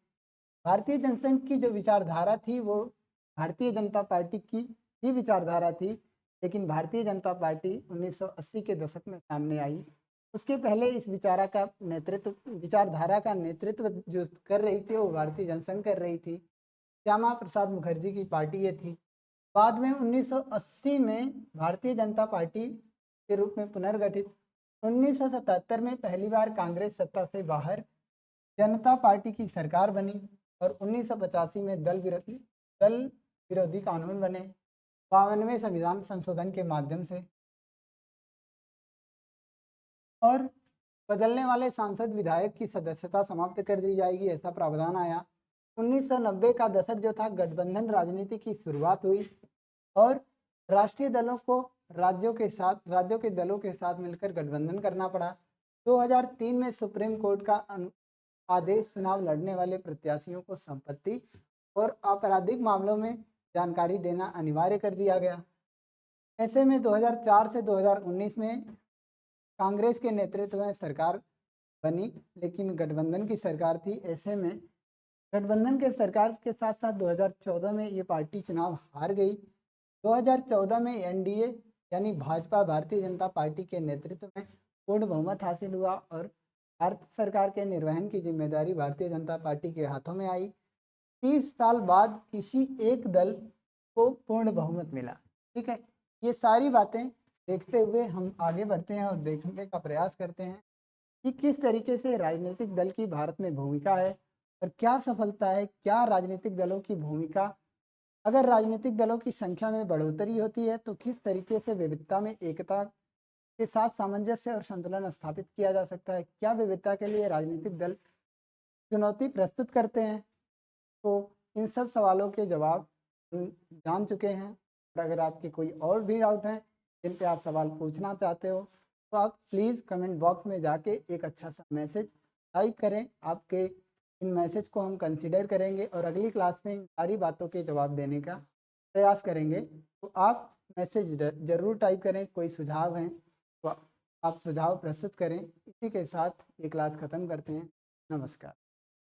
भारतीय जनसंघ की जो विचारधारा थी वो भारतीय जनता पार्टी की ही विचारधारा थी, लेकिन भारतीय जनता पार्टी 1980 के दशक में सामने आई। उसके पहले इस विचारधारा का नेतृत्व जो कर रही थी वो भारतीय जनसंघ कर रही थी। श्यामा प्रसाद मुखर्जी की पार्टी ये थी। बाद में 1980 में भारतीय जनता पार्टी के रूप में पुनर्गठित। 1977 में पहली बार कांग्रेस सत्ता से बाहर जनता पार्टी की सरकार बनी और 1985 में दल विरोधी कानून बने। 52वें संविधान संशोधन के माध्यम से और बदलने वाले सांसद विधायक की सदस्यता समाप्त कर दी जाएगी, ऐसा प्रावधान आया। 1990 का दशक जो था, गठबंधन राजनीति की शुरुआत हुई और राष्ट्रीय दलों को राज्यों के दलों के साथ मिलकर गठबंधन करना पड़ा। 2003 में सुप्रीम कोर्ट का आदेश चुनाव लड़ने वाले प्रत्याशियों को संपत्ति और आपराधिक मामलों में जानकारी देना अनिवार्य कर दिया गया। ऐसे में 2004 से 2019 में कांग्रेस के नेतृत्व में सरकार बनी, लेकिन गठबंधन की सरकार थी। ऐसे में गठबंधन के सरकार के साथ साथ 2014 में ये पार्टी चुनाव हार गई। 2014 में एनडीए यानी भाजपा, भारतीय जनता पार्टी के नेतृत्व में पूर्ण बहुमत हासिल हुआ और भारत सरकार के निर्वहन की जिम्मेदारी भारतीय जनता पार्टी के हाथों में आई। 30 साल बाद किसी एक दल को पूर्ण बहुमत मिला। ठीक है, ये सारी बातें देखते हुए हम आगे बढ़ते हैं और देखने का प्रयास करते हैं कि किस तरीके से राजनीतिक दल की भारत में भूमिका है और क्या सफलता है, क्या राजनीतिक दलों की भूमिका, अगर राजनीतिक दलों की संख्या में बढ़ोतरी होती है तो किस तरीके से विविधता में एकता के साथ सामंजस्य और संतुलन स्थापित किया जा सकता है, क्या विविधता के लिए राजनीतिक दल चुनौती प्रस्तुत करते हैं। तो इन सब सवालों के जवाब हम जान चुके हैं और अगर आपके कोई और भी डाउट हैं जिन पे आप सवाल पूछना चाहते हो तो आप प्लीज़ कमेंट बॉक्स में जाके एक अच्छा सा मैसेज टाइप करें। आपके इन मैसेज को हम कंसिडर करेंगे और अगली क्लास में इन सारी बातों के जवाब देने का प्रयास करेंगे। तो आप मैसेज ज़रूर टाइप करें, कोई सुझाव हैं तो आप सुझाव प्रस्तुत करें। इसी के साथ ये क्लास ख़त्म करते हैं। नमस्कार।